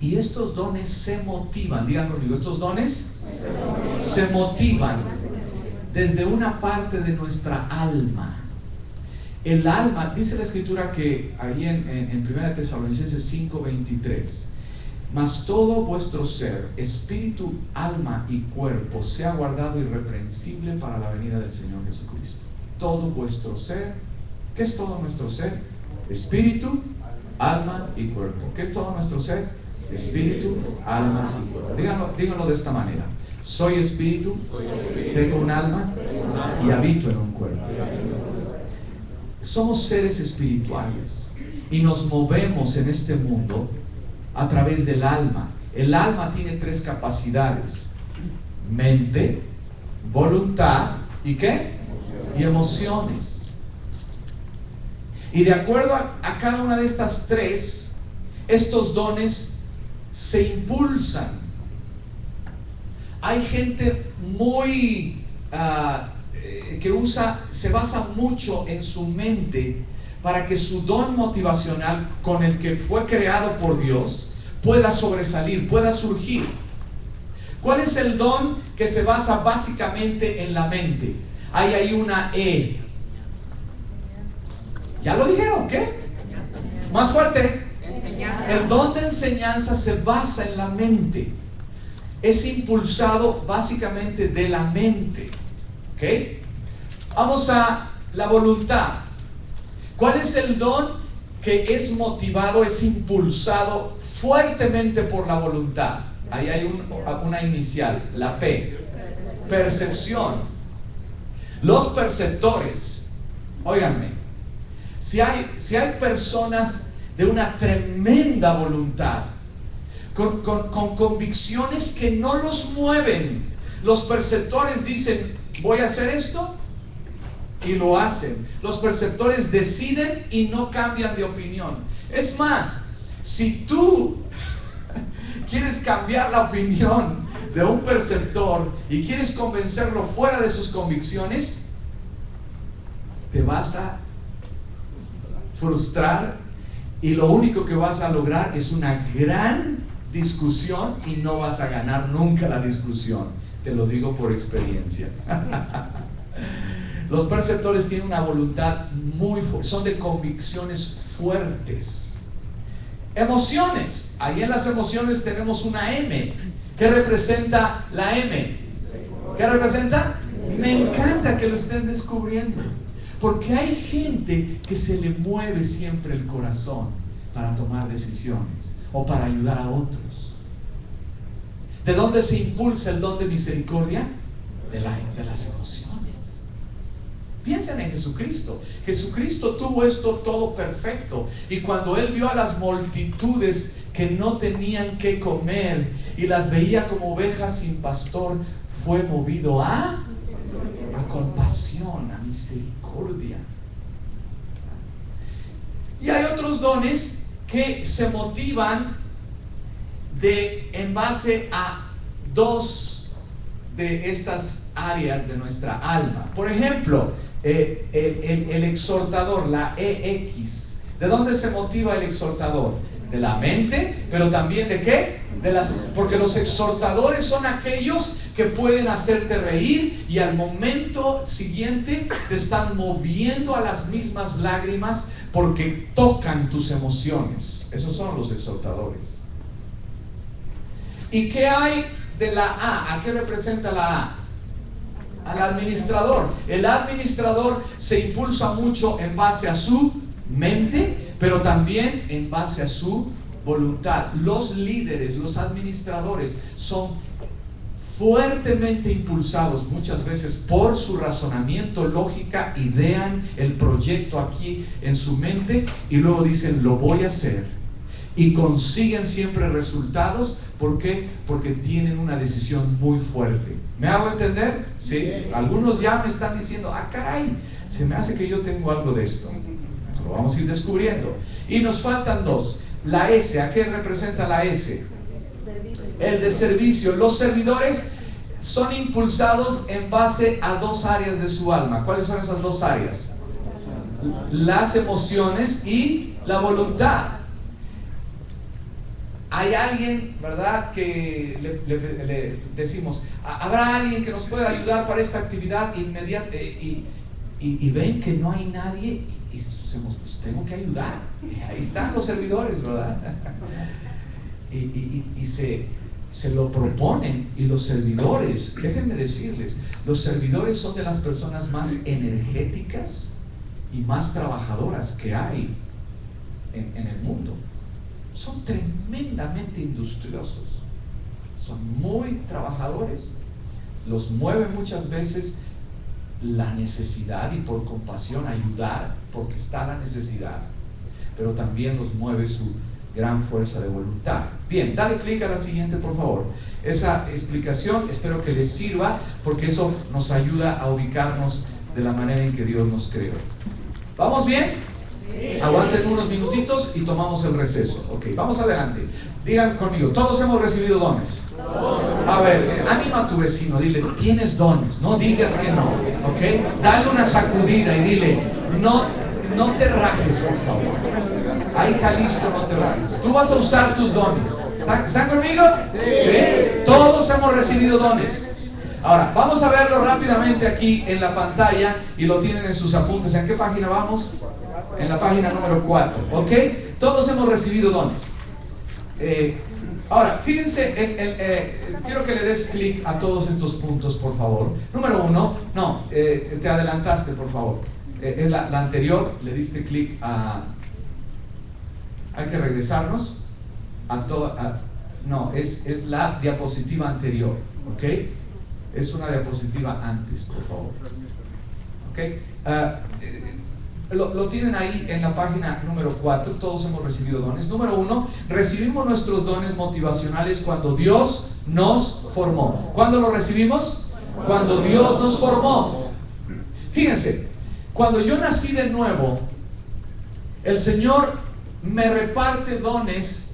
Y estos dones se motivan, digan conmigo, estos dones se motivan desde una parte de nuestra alma. El alma, dice la Escritura que ahí en 1 Tesalonicenses 5:23, mas todo vuestro ser, espíritu, alma y cuerpo, sea guardado irreprensible para la venida del Señor Jesucristo. Todo vuestro ser. ¿Qué es todo nuestro ser? Espíritu, alma y cuerpo. ¿Qué es todo nuestro ser? Espíritu, alma y cuerpo. Díganlo de esta manera: soy espíritu, tengo un alma y habito en un cuerpo. Somos seres espirituales y nos movemos en este mundo a través del alma. El alma tiene 3 capacidades: mente, voluntad y ¿qué? Y emociones. Y de acuerdo a cada una de estas 3, estos dones se impulsan. Hay gente muy se basa mucho en su mente para que su don motivacional, con el que fue creado por Dios, pueda sobresalir, pueda surgir. ¿Cuál es el don que se basa básicamente en la mente? Hay ahí una E. ¿Ya lo dijeron? ¿Qué? Más fuerte. El don de enseñanza se basa en la mente. es impulsado básicamente de la mente. ¿Ok? Vamos a la voluntad. ¿Cuál es el don que es motivado, es impulsado fuertemente por la voluntad? Ahí hay una inicial, la P. Percepción. Los perceptores, óiganme, si hay personas de una tremenda voluntad, con convicciones que no los mueven, los perceptores dicen, voy a hacer esto, y lo hacen. Los perceptores deciden y no cambian de opinión. Es más, si tú quieres cambiar la opinión de un perceptor y quieres convencerlo fuera de sus convicciones, te vas a frustrar y lo único que vas a lograr es una gran discusión y no vas a ganar nunca la discusión. Te lo digo por experiencia. Los perceptores tienen una voluntad muy fuerte, son de convicciones fuertes. Emociones, ahí en las emociones tenemos una M. ¿Qué representa la M? ¿Qué representa? Me encanta que lo estén descubriendo, porque hay gente que se le mueve siempre el corazón para tomar decisiones o para ayudar a otros. ¿De dónde se impulsa el don de misericordia? De las emociones. Piensen en Jesucristo. Jesucristo tuvo esto todo perfecto, y cuando Él vio a las multitudes que no tenían que comer y las veía como ovejas sin pastor, fue movido a compasión, a misericordia. Y hay otros dones que se motivan en base a dos de estas áreas de nuestra alma. Por ejemplo, el exhortador, la EX. ¿De dónde se motiva el exhortador? De la mente, pero también ¿de qué? Porque los exhortadores son aquellos que pueden hacerte reír y al momento siguiente te están moviendo a las mismas lágrimas porque tocan tus emociones. Esos son los exhortadores. ¿Y qué hay de la A? ¿A qué representa la A? Al administrador. El administrador se impulsa mucho en base a su mente, pero también en base a su voluntad. Los líderes, los administradores son fuertemente impulsados muchas veces por su razonamiento, lógica, idean el proyecto aquí en su mente y luego dicen, lo voy a hacer, y consiguen siempre resultados. ¿Por qué? Porque tienen una decisión muy fuerte. ¿Me hago entender? Sí. Algunos ya me están diciendo, caray, se me hace que yo tengo algo de esto. Lo vamos a ir descubriendo. Y nos faltan dos. La S, ¿a qué representa la S? El de servicio. Los servidores son impulsados en base a dos áreas de su alma. ¿Cuáles son esas dos áreas? Las emociones y la voluntad. Hay alguien, ¿verdad?, que le decimos, ¿habrá alguien que nos pueda ayudar para esta actividad inmediata? Y ven que no hay nadie y decimos, pues tengo que ayudar. Y ahí están los servidores, ¿verdad? Y se lo proponen. Y los servidores, déjenme decirles, los servidores son de las personas más energéticas y más trabajadoras que hay en el mundo. Son tremendamente industriosos, son muy trabajadores, los mueve muchas veces la necesidad y por compasión ayudar, porque está la necesidad, pero también los mueve su gran fuerza de voluntad. Bien, dale clic a la siguiente, por favor. Esa explicación espero que les sirva, porque eso nos ayuda a ubicarnos de la manera en que Dios nos creó. ¿Vamos bien? Aguanten unos minutitos y tomamos el receso. Ok, vamos adelante. Digan conmigo, todos hemos recibido dones. A ver, anima a tu vecino, dile, tienes dones, no digas que no. Ok, dale una sacudida y dile, no te rajes, por favor. Ay, Jalisco, no te rajes. Tú vas a usar tus dones. ¿Están conmigo? Sí. Todos hemos recibido dones. Ahora, vamos a verlo rápidamente aquí en la pantalla y lo tienen en sus apuntes. ¿En qué página vamos? En la página número 4, ¿ok? Todos hemos recibido dones. Ahora, fíjense, quiero que le des clic a todos estos puntos, por favor. Número uno, no, te adelantaste, por favor. Es la anterior, le diste clic a... Hay que regresarnos a toda... No, es la diapositiva anterior, ¿ok? Es una diapositiva antes, por favor. ¿Ok? Lo tienen ahí en la página número 4. Todos hemos recibido dones. Número 1, recibimos nuestros dones motivacionales cuando Dios nos formó. ¿Cuándo lo recibimos? Cuando Dios nos formó. Fíjense, cuando yo nací de nuevo, el Señor me reparte dones.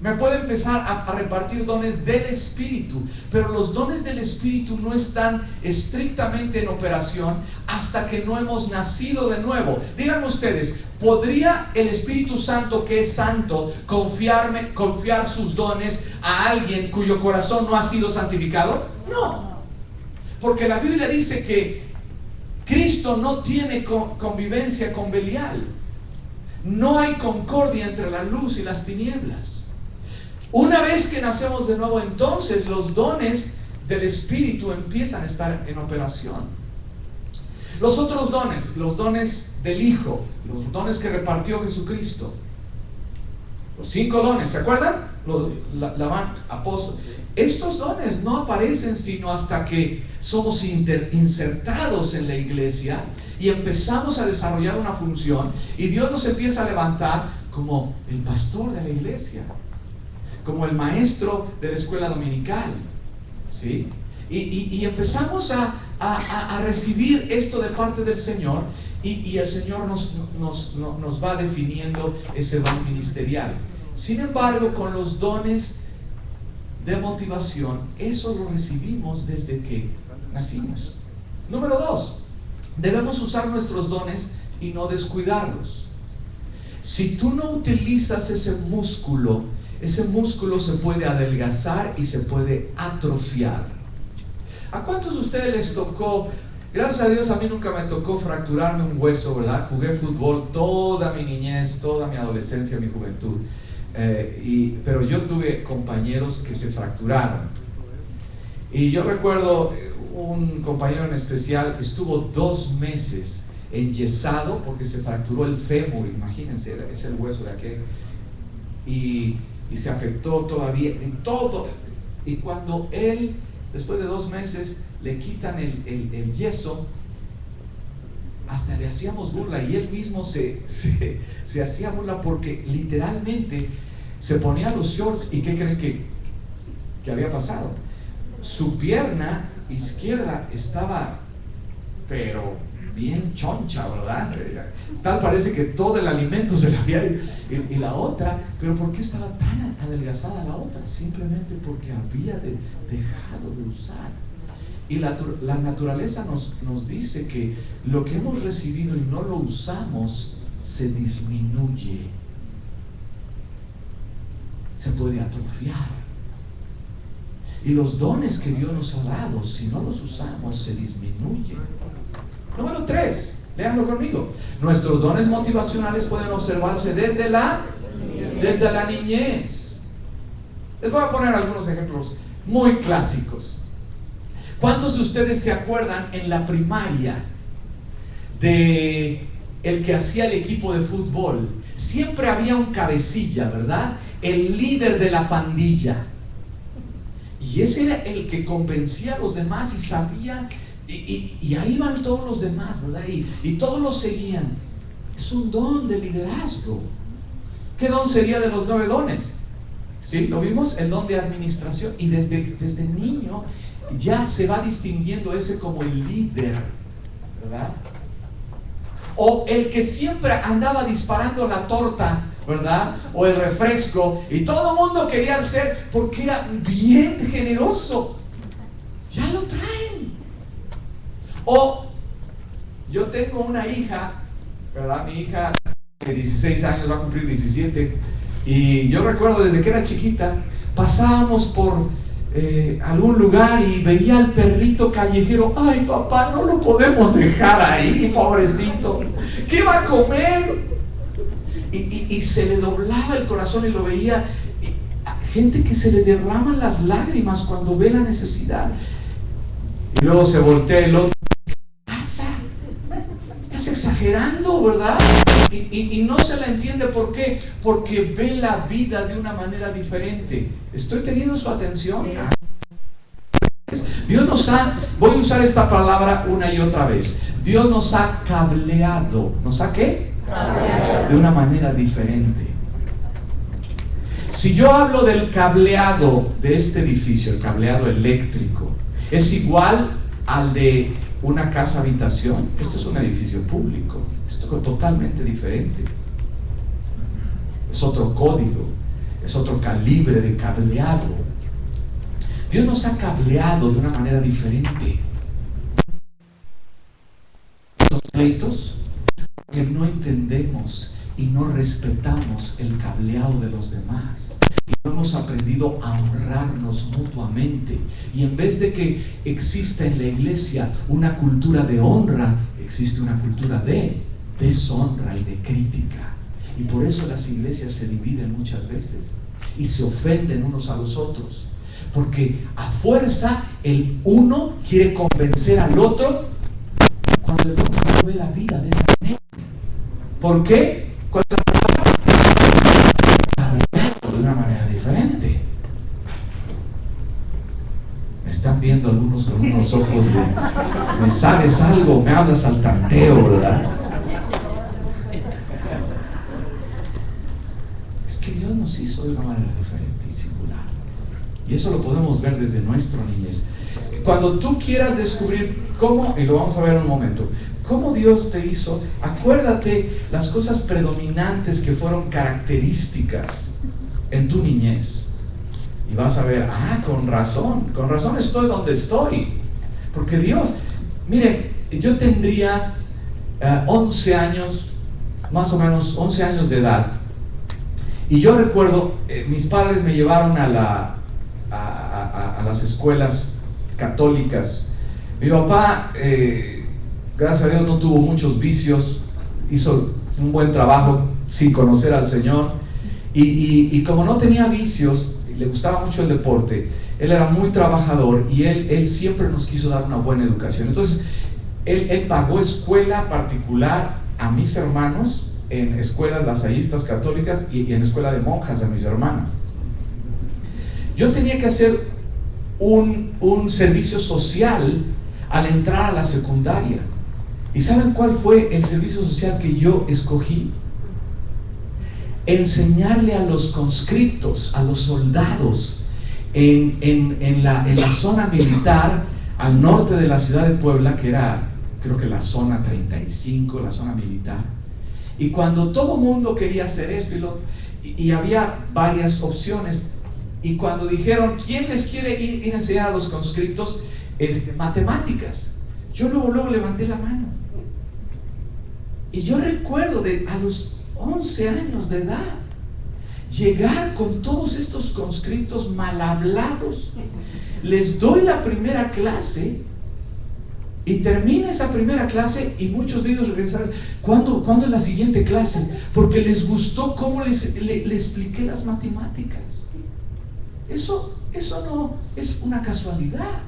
Me puede empezar a repartir dones del Espíritu, pero los dones del Espíritu no están estrictamente en operación hasta que no hemos nacido de nuevo. Díganme ustedes, ¿podría el Espíritu Santo, que es santo, confiar sus dones a alguien cuyo corazón no ha sido santificado? No, porque la Biblia dice que Cristo no tiene convivencia con Belial. No hay concordia entre la luz y las tinieblas. Una vez que nacemos de nuevo, entonces los dones del Espíritu empiezan a estar en operación. Los otros dones, los dones del Hijo, los dones que repartió Jesucristo, los 5 dones, ¿se acuerdan? La apóstol. Estos dones no aparecen sino hasta que somos insertados en la iglesia y empezamos a desarrollar una función, y Dios nos empieza a levantar como el pastor de la iglesia, como el maestro de la escuela dominical, ¿sí? Y empezamos a recibir esto de parte del Señor, y el Señor nos va definiendo ese don ministerial. Sin embargo, con los dones de motivación, eso lo recibimos desde que nacimos. Número 2, debemos usar nuestros dones y no descuidarlos. Si tú no utilizas ese músculo se puede adelgazar y se puede atrofiar. ¿A cuántos de ustedes les tocó? Gracias a Dios a mí nunca me tocó fracturarme un hueso, ¿verdad? Jugué fútbol toda mi niñez, toda mi adolescencia, mi juventud, pero yo tuve compañeros que se fracturaron. Y yo recuerdo un compañero en especial estuvo 2 meses enyesado porque se fracturó el fémur. Imagínense, es el hueso de aquel, y se afectó todavía y todo. Y cuando él, después de 2 meses, le quitan el yeso, hasta le hacíamos burla, y él mismo se hacía burla, porque literalmente se ponía los shorts, y ¿qué creen que había pasado? Su pierna izquierda estaba, pero bien choncha, ¿verdad? Tal parece que todo el alimento se le había ido. Y la otra, pero ¿por qué estaba tan adelgazada la otra? Simplemente porque había dejado de usar. Y la naturaleza nos dice que lo que hemos recibido y no lo usamos se disminuye, se puede atrofiar. Y los dones que Dios nos ha dado, si no los usamos, se disminuyen. Número 3, léanlo conmigo. Nuestros dones motivacionales pueden observarse desde la niñez. Les voy a poner algunos ejemplos muy clásicos. ¿Cuántos de ustedes se acuerdan en la primaria de el que hacía el equipo de fútbol? Siempre había un cabecilla, ¿verdad? El líder de la pandilla. Y ese era el que convencía a los demás y sabía, y ahí van todos los demás, ¿verdad? Y todos los seguían. Es un don de liderazgo. ¿Qué don sería de los 9 dones? ¿Sí? ¿Lo vimos? El don de administración. Y desde niño ya se va distinguiendo ese como el líder, ¿verdad? O el que siempre andaba disparando la torta, ¿verdad? O el refresco, y todo el mundo quería ser, porque era bien generoso. Ya lo traen. O yo tengo una hija, ¿verdad? Mi hija de 16 años va a cumplir 17, y yo recuerdo desde que era chiquita, pasábamos por algún lugar y veía al perrito callejero. Ay, papá, no lo podemos dejar ahí, pobrecito, ¿qué va a comer? Y se le doblaba el corazón, y lo veía Gente que se le derraman las lágrimas cuando ve la necesidad. Y luego se voltea el otro. ¿Qué pasa? Estás exagerando, ¿verdad? Y no se la entiende. ¿Por qué? Porque ve la vida de una manera diferente. ¿Estoy teniendo su atención? Dios nos ha, voy a usar esta palabra una y otra vez. Dios nos ha cableado. ¿Nos ha qué? Cableado. De una manera diferente. Si yo hablo del cableado de este edificio, el cableado eléctrico, ¿es igual al de una casa habitación? Esto es un edificio público. Esto es totalmente diferente. Es otro código, es otro calibre de cableado. Dios nos ha cableado de una manera diferente. Los pleitos que no entendemos y no respetamos el cableado de los demás. Y no hemos aprendido a honrarnos mutuamente. Y en vez de que exista en la iglesia una cultura de honra, existe una cultura de deshonra y de crítica. Y por eso las iglesias se dividen muchas veces y se ofenden unos a los otros. Porque a fuerza el uno quiere convencer al otro cuando el otro no ve la vida de esa manera. ¿Por qué? De una manera diferente. Me están viendo algunos con unos ojos de ¿me sabes algo? Me hablas al tanteo, ¿verdad? Es que Dios nos hizo de una manera diferente y singular. Y eso lo podemos ver desde nuestra niñez. Cuando tú quieras descubrir cómo, y lo vamos a ver en un momento, cómo Dios te hizo, acuérdate las cosas predominantes que fueron características en tu niñez. Y vas a ver, con razón estoy donde estoy. Porque Dios, miren, yo tendría 11 años, más o menos 11 años de edad. Y yo recuerdo, mis padres me llevaron a las escuelas católicas. Mi papá, gracias a Dios, no tuvo muchos vicios, hizo un buen trabajo sin conocer al Señor. Y como no tenía vicios, le gustaba mucho el deporte, él era muy trabajador y él siempre nos quiso dar una buena educación. Entonces, él pagó escuela particular a mis hermanos, en escuelas lasallistas católicas y en escuela de monjas a mis hermanas. Yo tenía que hacer un servicio social al entrar a la secundaria. ¿Y saben cuál fue el servicio social que yo escogí? Enseñarle a los conscriptos, a los soldados en la zona militar al norte de la ciudad de Puebla, que era creo que la zona 35, la zona militar. Y cuando todo mundo quería hacer esto y había varias opciones, y cuando dijeron ¿quién les quiere ir a enseñar a los conscriptos matemáticas? Yo luego levanté la mano. Y yo recuerdo a los 11 años de edad llegar con todos estos conscriptos mal hablados. Les doy la primera clase y termina esa primera clase y muchos de ellos regresaron. ¿Cuándo es la siguiente clase? Porque les gustó cómo les expliqué las matemáticas. Eso no es una casualidad.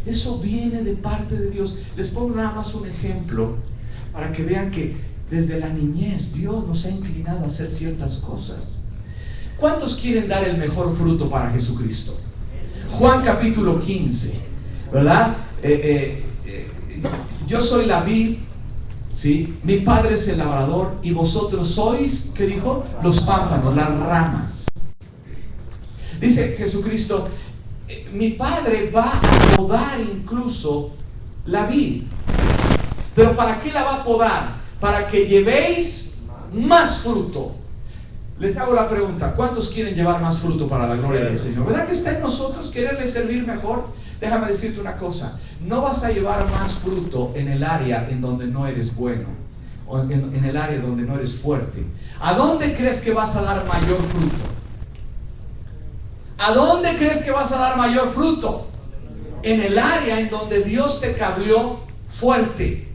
Eso viene de parte de Dios. Les pongo nada más un ejemplo para que vean que desde la niñez Dios nos ha inclinado a hacer ciertas cosas. ¿Cuántos quieren dar el mejor fruto para Jesucristo? Juan capítulo 15, ¿verdad? Yo soy la vid, ¿sí? Mi padre es el labrador y vosotros sois, ¿qué dijo? Los pámpanos, las ramas. Dice Jesucristo, mi padre va a podar incluso la vid. ¿Pero para qué la va a podar? Para que llevéis más fruto. Les hago la pregunta, ¿cuántos quieren llevar más fruto para la gloria del Señor? ¿Verdad que está en nosotros quererle servir mejor? Déjame decirte una cosa, no vas a llevar más fruto en el área en donde no eres bueno, o en el área donde no eres fuerte. ¿A dónde crees que vas a dar mayor fruto? ¿A dónde crees que vas a dar mayor fruto? En el área en donde Dios te cableó fuerte.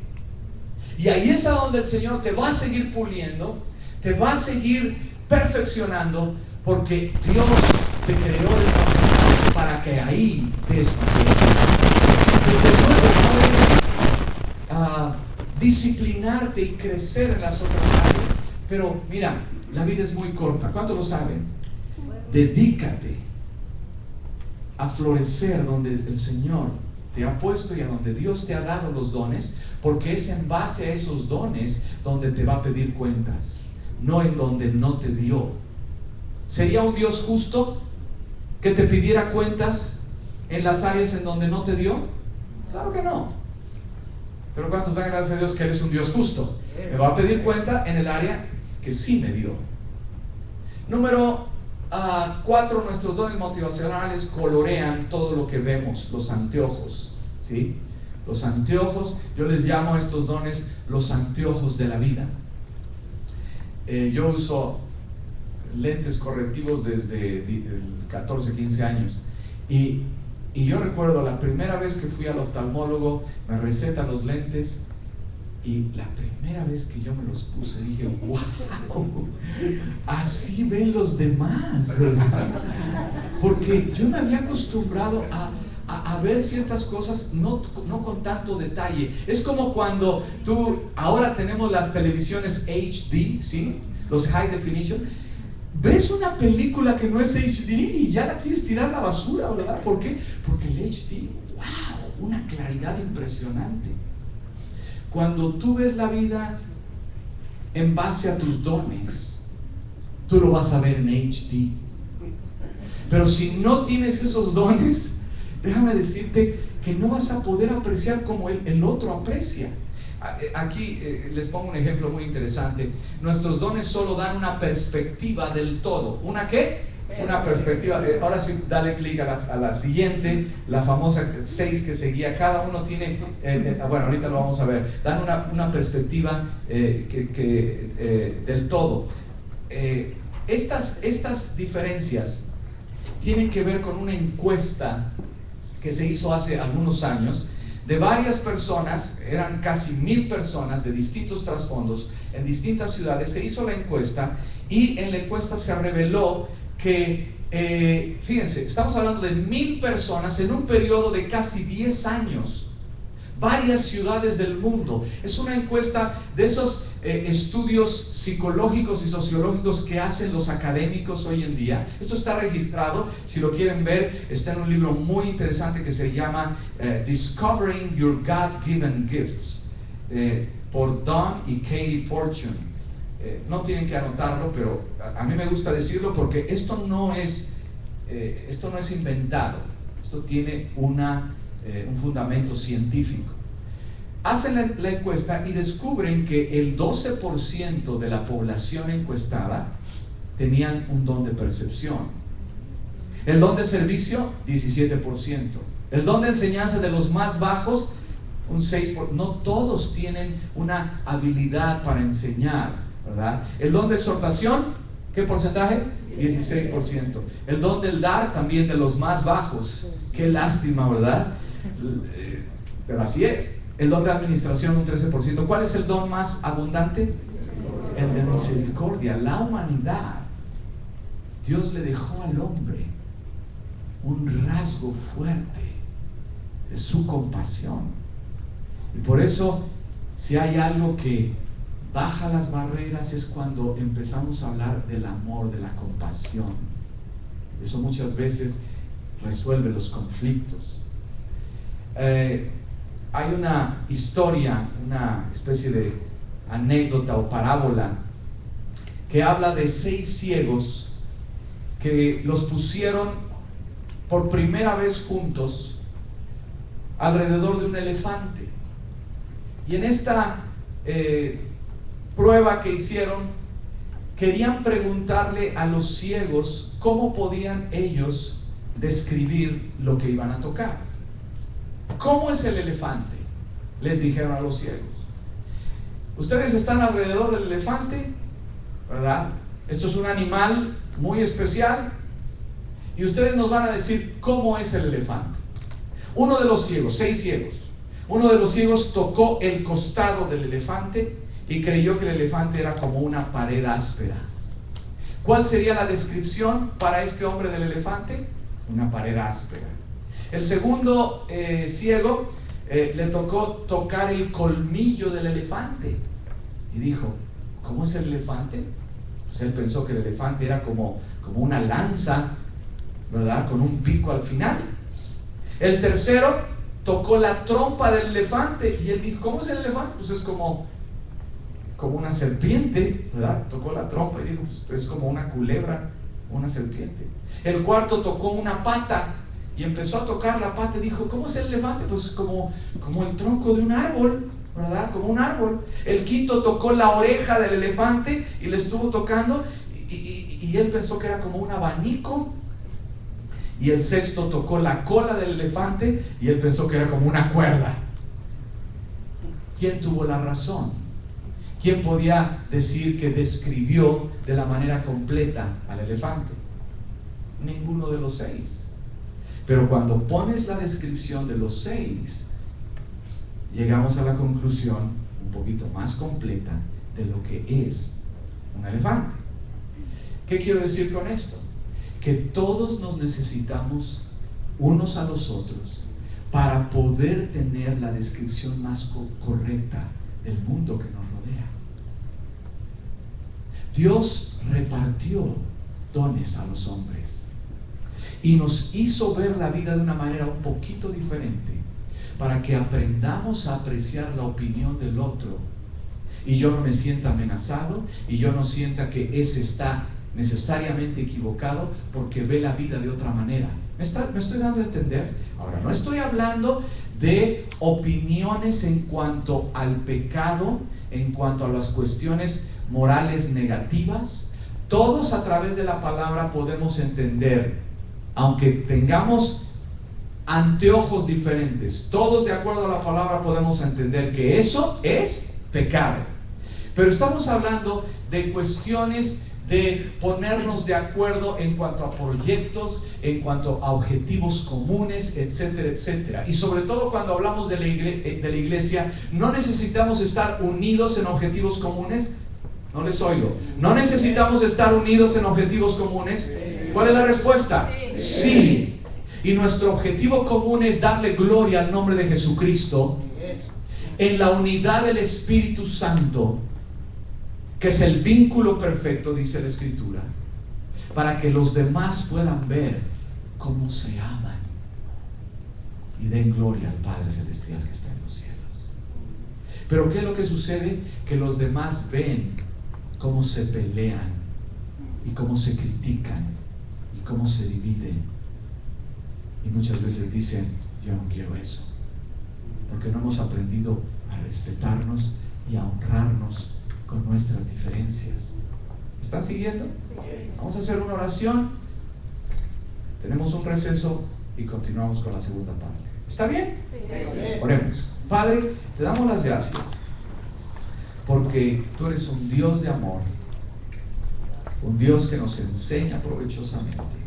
Y ahí es a donde el Señor te va a seguir puliendo, te va a seguir perfeccionando, porque Dios te creó de esa manera para que ahí des mayor. Desde luego puedes disciplinarte y crecer en las otras áreas, pero mira, la vida es muy corta. ¿Cuántos lo saben? Dedícate a florecer donde el Señor te ha puesto y a donde Dios te ha dado los dones, porque es en base a esos dones donde te va a pedir cuentas, no en donde no te dio. ¿Sería un Dios justo que te pidiera cuentas en las áreas en donde no te dio? Claro que no. Pero ¿cuántos dan gracias a Dios que Él es un Dios justo? Me va a pedir cuenta en el área que sí me dio. Número 4, nuestros dones motivacionales colorean todo lo que vemos, los anteojos, ¿sí? Los anteojos, yo les llamo a estos dones los anteojos de la vida. Yo uso lentes correctivos desde 14, 15 años y yo recuerdo la primera vez que fui al oftalmólogo, me receta los lentes y la primera vez que yo me los puse dije, wow, así ven los demás, ¿verdad? Porque yo me había acostumbrado a ver ciertas cosas no con tanto detalle. Es como cuando ahora tenemos las televisiones HD, ¿sí? Los High Definition. Ves una película que no es HD y ya la quieres tirar a la basura, ¿verdad? ¿Por qué? Porque el HD, wow, una claridad impresionante. Cuando tú ves la vida en base a tus dones, tú lo vas a ver en HD. Pero si no tienes esos dones, déjame decirte que no vas a poder apreciar como el otro aprecia. Aquí les pongo un ejemplo muy interesante. Nuestros dones solo dan una perspectiva del todo. ¿Una qué? Una perspectiva. Ahora sí, dale clic a la siguiente, la famosa 6 que seguía. Cada uno tiene, bueno, ahorita lo vamos a ver. Dan una perspectiva del todo. Estas diferencias tienen que ver con una encuesta que se hizo hace algunos años de varias personas, eran casi 1000 personas de distintos trasfondos en distintas ciudades. Se hizo la encuesta y en la encuesta se reveló que, fíjense, estamos hablando de 1000 personas en un periodo de casi 10 años, varias ciudades del mundo. Es una encuesta de esos estudios psicológicos y sociológicos que hacen los académicos hoy en día. Esto está registrado, si lo quieren ver, está en un libro muy interesante que se llama Discovering Your God-Given Gifts, por Don y Katie Fortune. No tienen que anotarlo, pero a mí me gusta decirlo porque esto no es inventado, esto tiene un fundamento científico. Hacen la encuesta y descubren que el 12% de la población encuestada tenían un don de percepción. El don de servicio, 17%. El don de enseñanza de los más bajos, un 6%. No todos tienen una habilidad para enseñar, ¿verdad? El don de exhortación, ¿qué porcentaje? 16%. El don del dar, también de los más bajos. Qué lástima, ¿verdad? Pero así es. El don de administración, un 13%. ¿Cuál es el don más abundante? El de misericordia. La humanidad, Dios le dejó al hombre un rasgo fuerte de su compasión. Y por eso, si hay algo que baja las barreras, es cuando empezamos a hablar del amor, de la compasión. Eso muchas veces resuelve los conflictos. Hay una historia, una especie de anécdota o parábola que habla de 6 ciegos que los pusieron por primera vez juntos alrededor de un elefante. Y en esta prueba que hicieron, querían preguntarle a los ciegos cómo podían ellos describir lo que iban a tocar. ¿Cómo es el elefante? Les dijeron a los ciegos. Ustedes están alrededor del elefante, ¿verdad? Esto es un animal muy especial y ustedes nos van a decir cómo es el elefante. Uno de los ciegos, 6 ciegos, uno de los ciegos tocó el costado del elefante y creyó que el elefante era como una pared áspera. ¿Cuál sería la descripción para este hombre del elefante? Una pared áspera. El segundo ciego le tocó tocar el colmillo del elefante y dijo, ¿cómo es el elefante? Pues él pensó que el elefante era como una lanza, ¿verdad? Con un pico al final. El tercero tocó la trompa del elefante y él dijo, ¿cómo es el elefante? Pues es como una serpiente, ¿verdad? Tocó la trompa y dijo, pues es como una culebra, una serpiente. El cuarto tocó una pata y empezó a tocar la pata y dijo, ¿cómo es el elefante? Pues como el tronco de un árbol, ¿verdad? Como un árbol. El quinto tocó la oreja del elefante y le estuvo tocando y él pensó que era como un abanico. Y el sexto tocó la cola del elefante y él pensó que era como una cuerda. ¿Quién tuvo la razón? ¿Quién podía decir que describió de la manera completa al elefante? Ninguno de los seis. Pero cuando pones la descripción de los seis, llegamos a la conclusión un poquito más completa de lo que es un elefante. ¿Qué quiero decir con esto? Que todos nos necesitamos unos a los otros para poder tener la descripción más correcta del mundo que nos rodea. Dios repartió dones a los hombres y nos hizo ver la vida de una manera un poquito diferente para que aprendamos a apreciar la opinión del otro y yo no me sienta amenazado y yo no sienta que ese está necesariamente equivocado porque ve la vida de otra manera. ¿Me estoy dando a entender? Ahora, no estoy hablando de opiniones en cuanto al pecado, en cuanto a las cuestiones morales negativas. Todos a través de la palabra podemos entender, aunque tengamos anteojos diferentes, todos de acuerdo a la palabra podemos entender que eso es pecado. Pero estamos hablando de cuestiones de ponernos de acuerdo en cuanto a proyectos, en cuanto a objetivos comunes, etcétera, etcétera. Y sobre todo cuando hablamos de la iglesia, no necesitamos estar unidos en objetivos comunes. No les oigo. ¿No necesitamos estar unidos en objetivos comunes? ¿Cuál es la respuesta? Sí. Y nuestro objetivo común es darle gloria al nombre de Jesucristo en la unidad del Espíritu Santo, que es el vínculo perfecto, dice la Escritura, para que los demás puedan ver cómo se aman y den gloria al Padre Celestial que está en los cielos. Pero ¿qué es lo que sucede? Que los demás ven cómo se pelean y cómo se critican y cómo se dividen. Y muchas veces dicen, yo no quiero eso, porque no hemos aprendido a respetarnos y a honrarnos con nuestras diferencias. ¿Están siguiendo? Vamos a hacer una oración, tenemos un receso y continuamos con la segunda parte. ¿Está bien? Oremos. Padre, te damos las gracias porque tú eres un Dios de amor, un Dios que nos enseña provechosamente.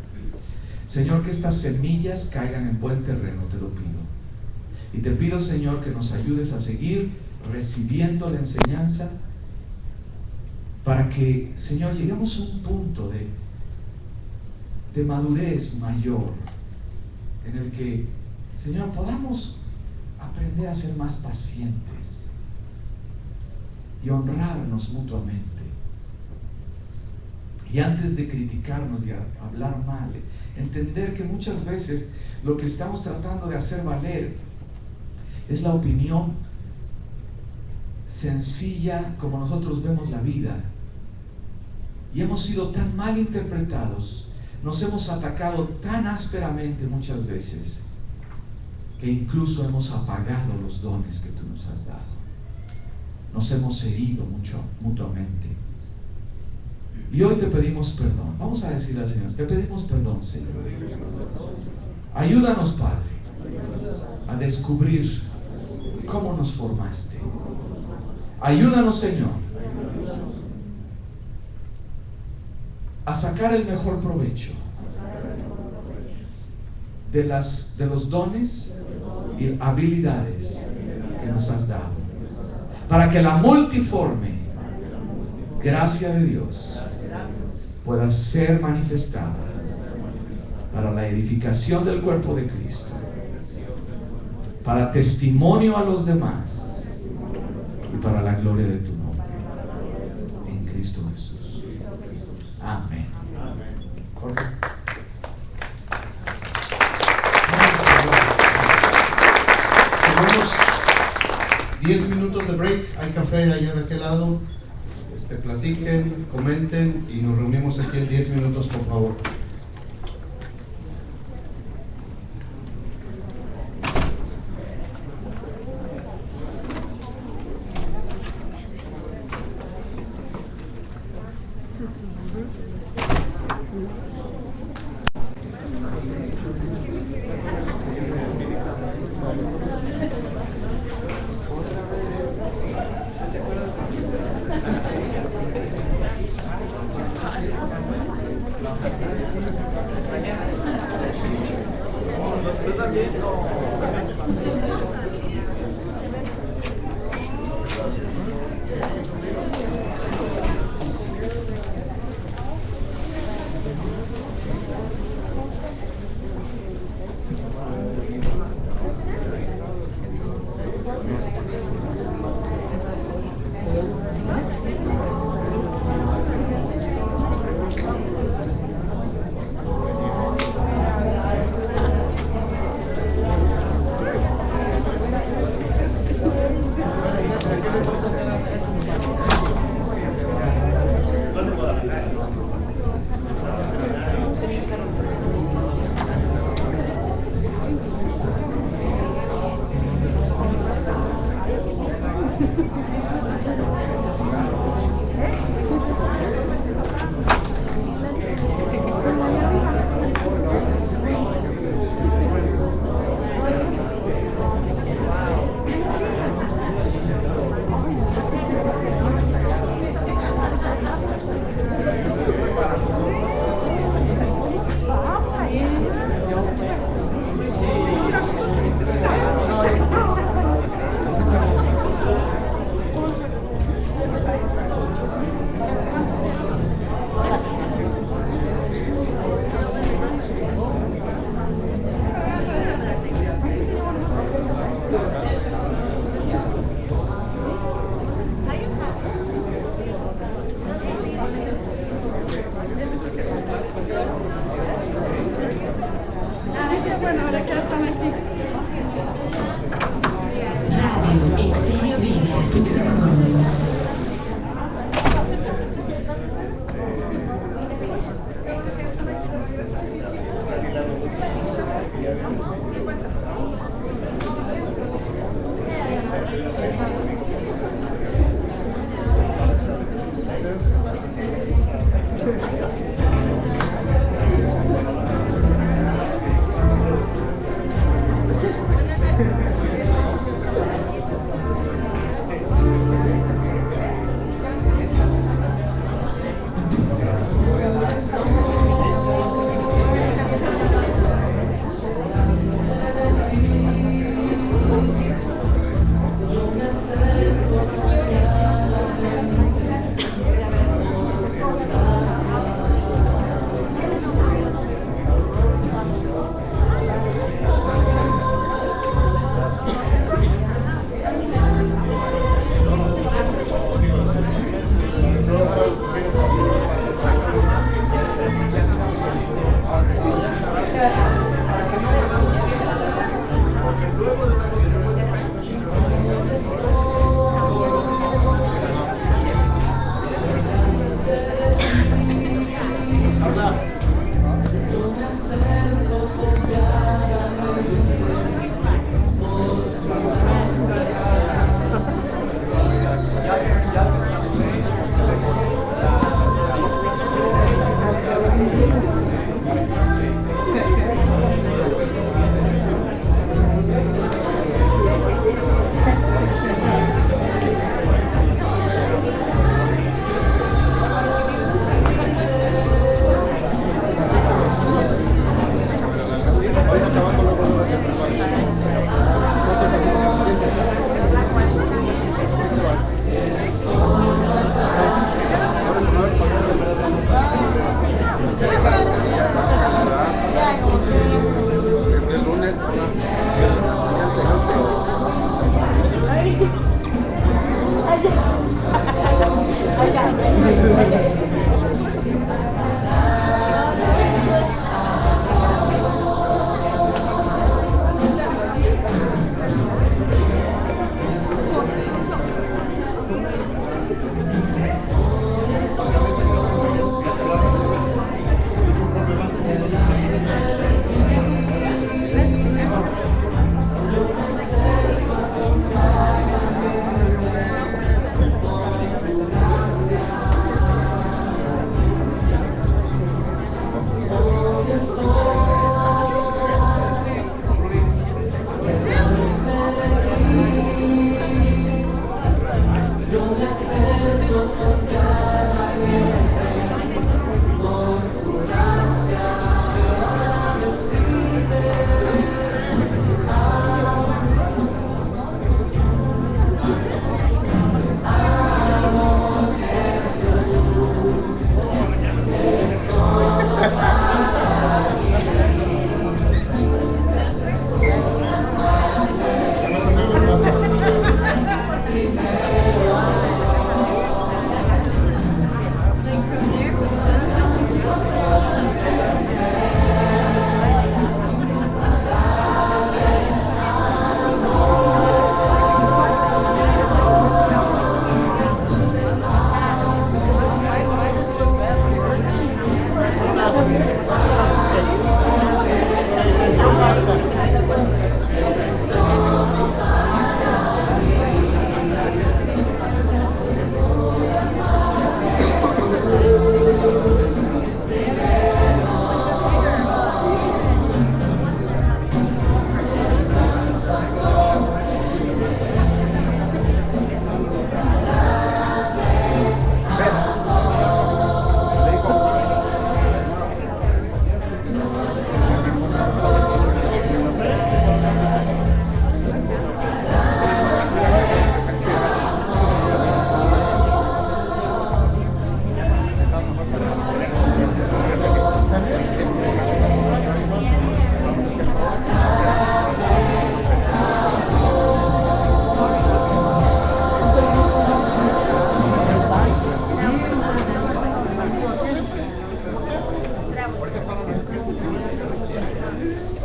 Señor, que estas semillas caigan en buen terreno, te lo pido. Y te pido, Señor, que nos ayudes a seguir recibiendo la enseñanza para que, Señor, lleguemos a un punto de madurez mayor en el que, Señor, podamos aprender a ser más pacientes y honrarnos mutuamente. Y antes de criticarnos y hablar mal, entender que muchas veces lo que estamos tratando de hacer valer es la opinión sencilla como nosotros vemos la vida. Y hemos sido tan mal interpretados, nos hemos atacado tan ásperamente muchas veces, que incluso hemos apagado los dones que tú nos has dado. Nos hemos herido mucho mutuamente. Y hoy te pedimos perdón. Vamos a decirle al Señor, te pedimos perdón, Señor. Ayúdanos, Padre, a descubrir cómo nos formaste. Ayúdanos, Señor, a sacar el mejor provecho de los dones y habilidades que nos has dado, para que la multiforme gracia de Dios pueda ser manifestada para la edificación del cuerpo de Cristo, para testimonio a los demás y para la gloria de tu nombre, en Cristo Jesús. Amén. Jorge. Tenemos 10 minutos de break. Hay café allá de aquel lado. Platiquen, comenten y nos reunimos aquí en 10 minutos, por favor.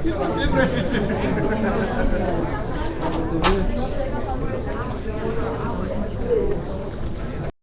Siempre.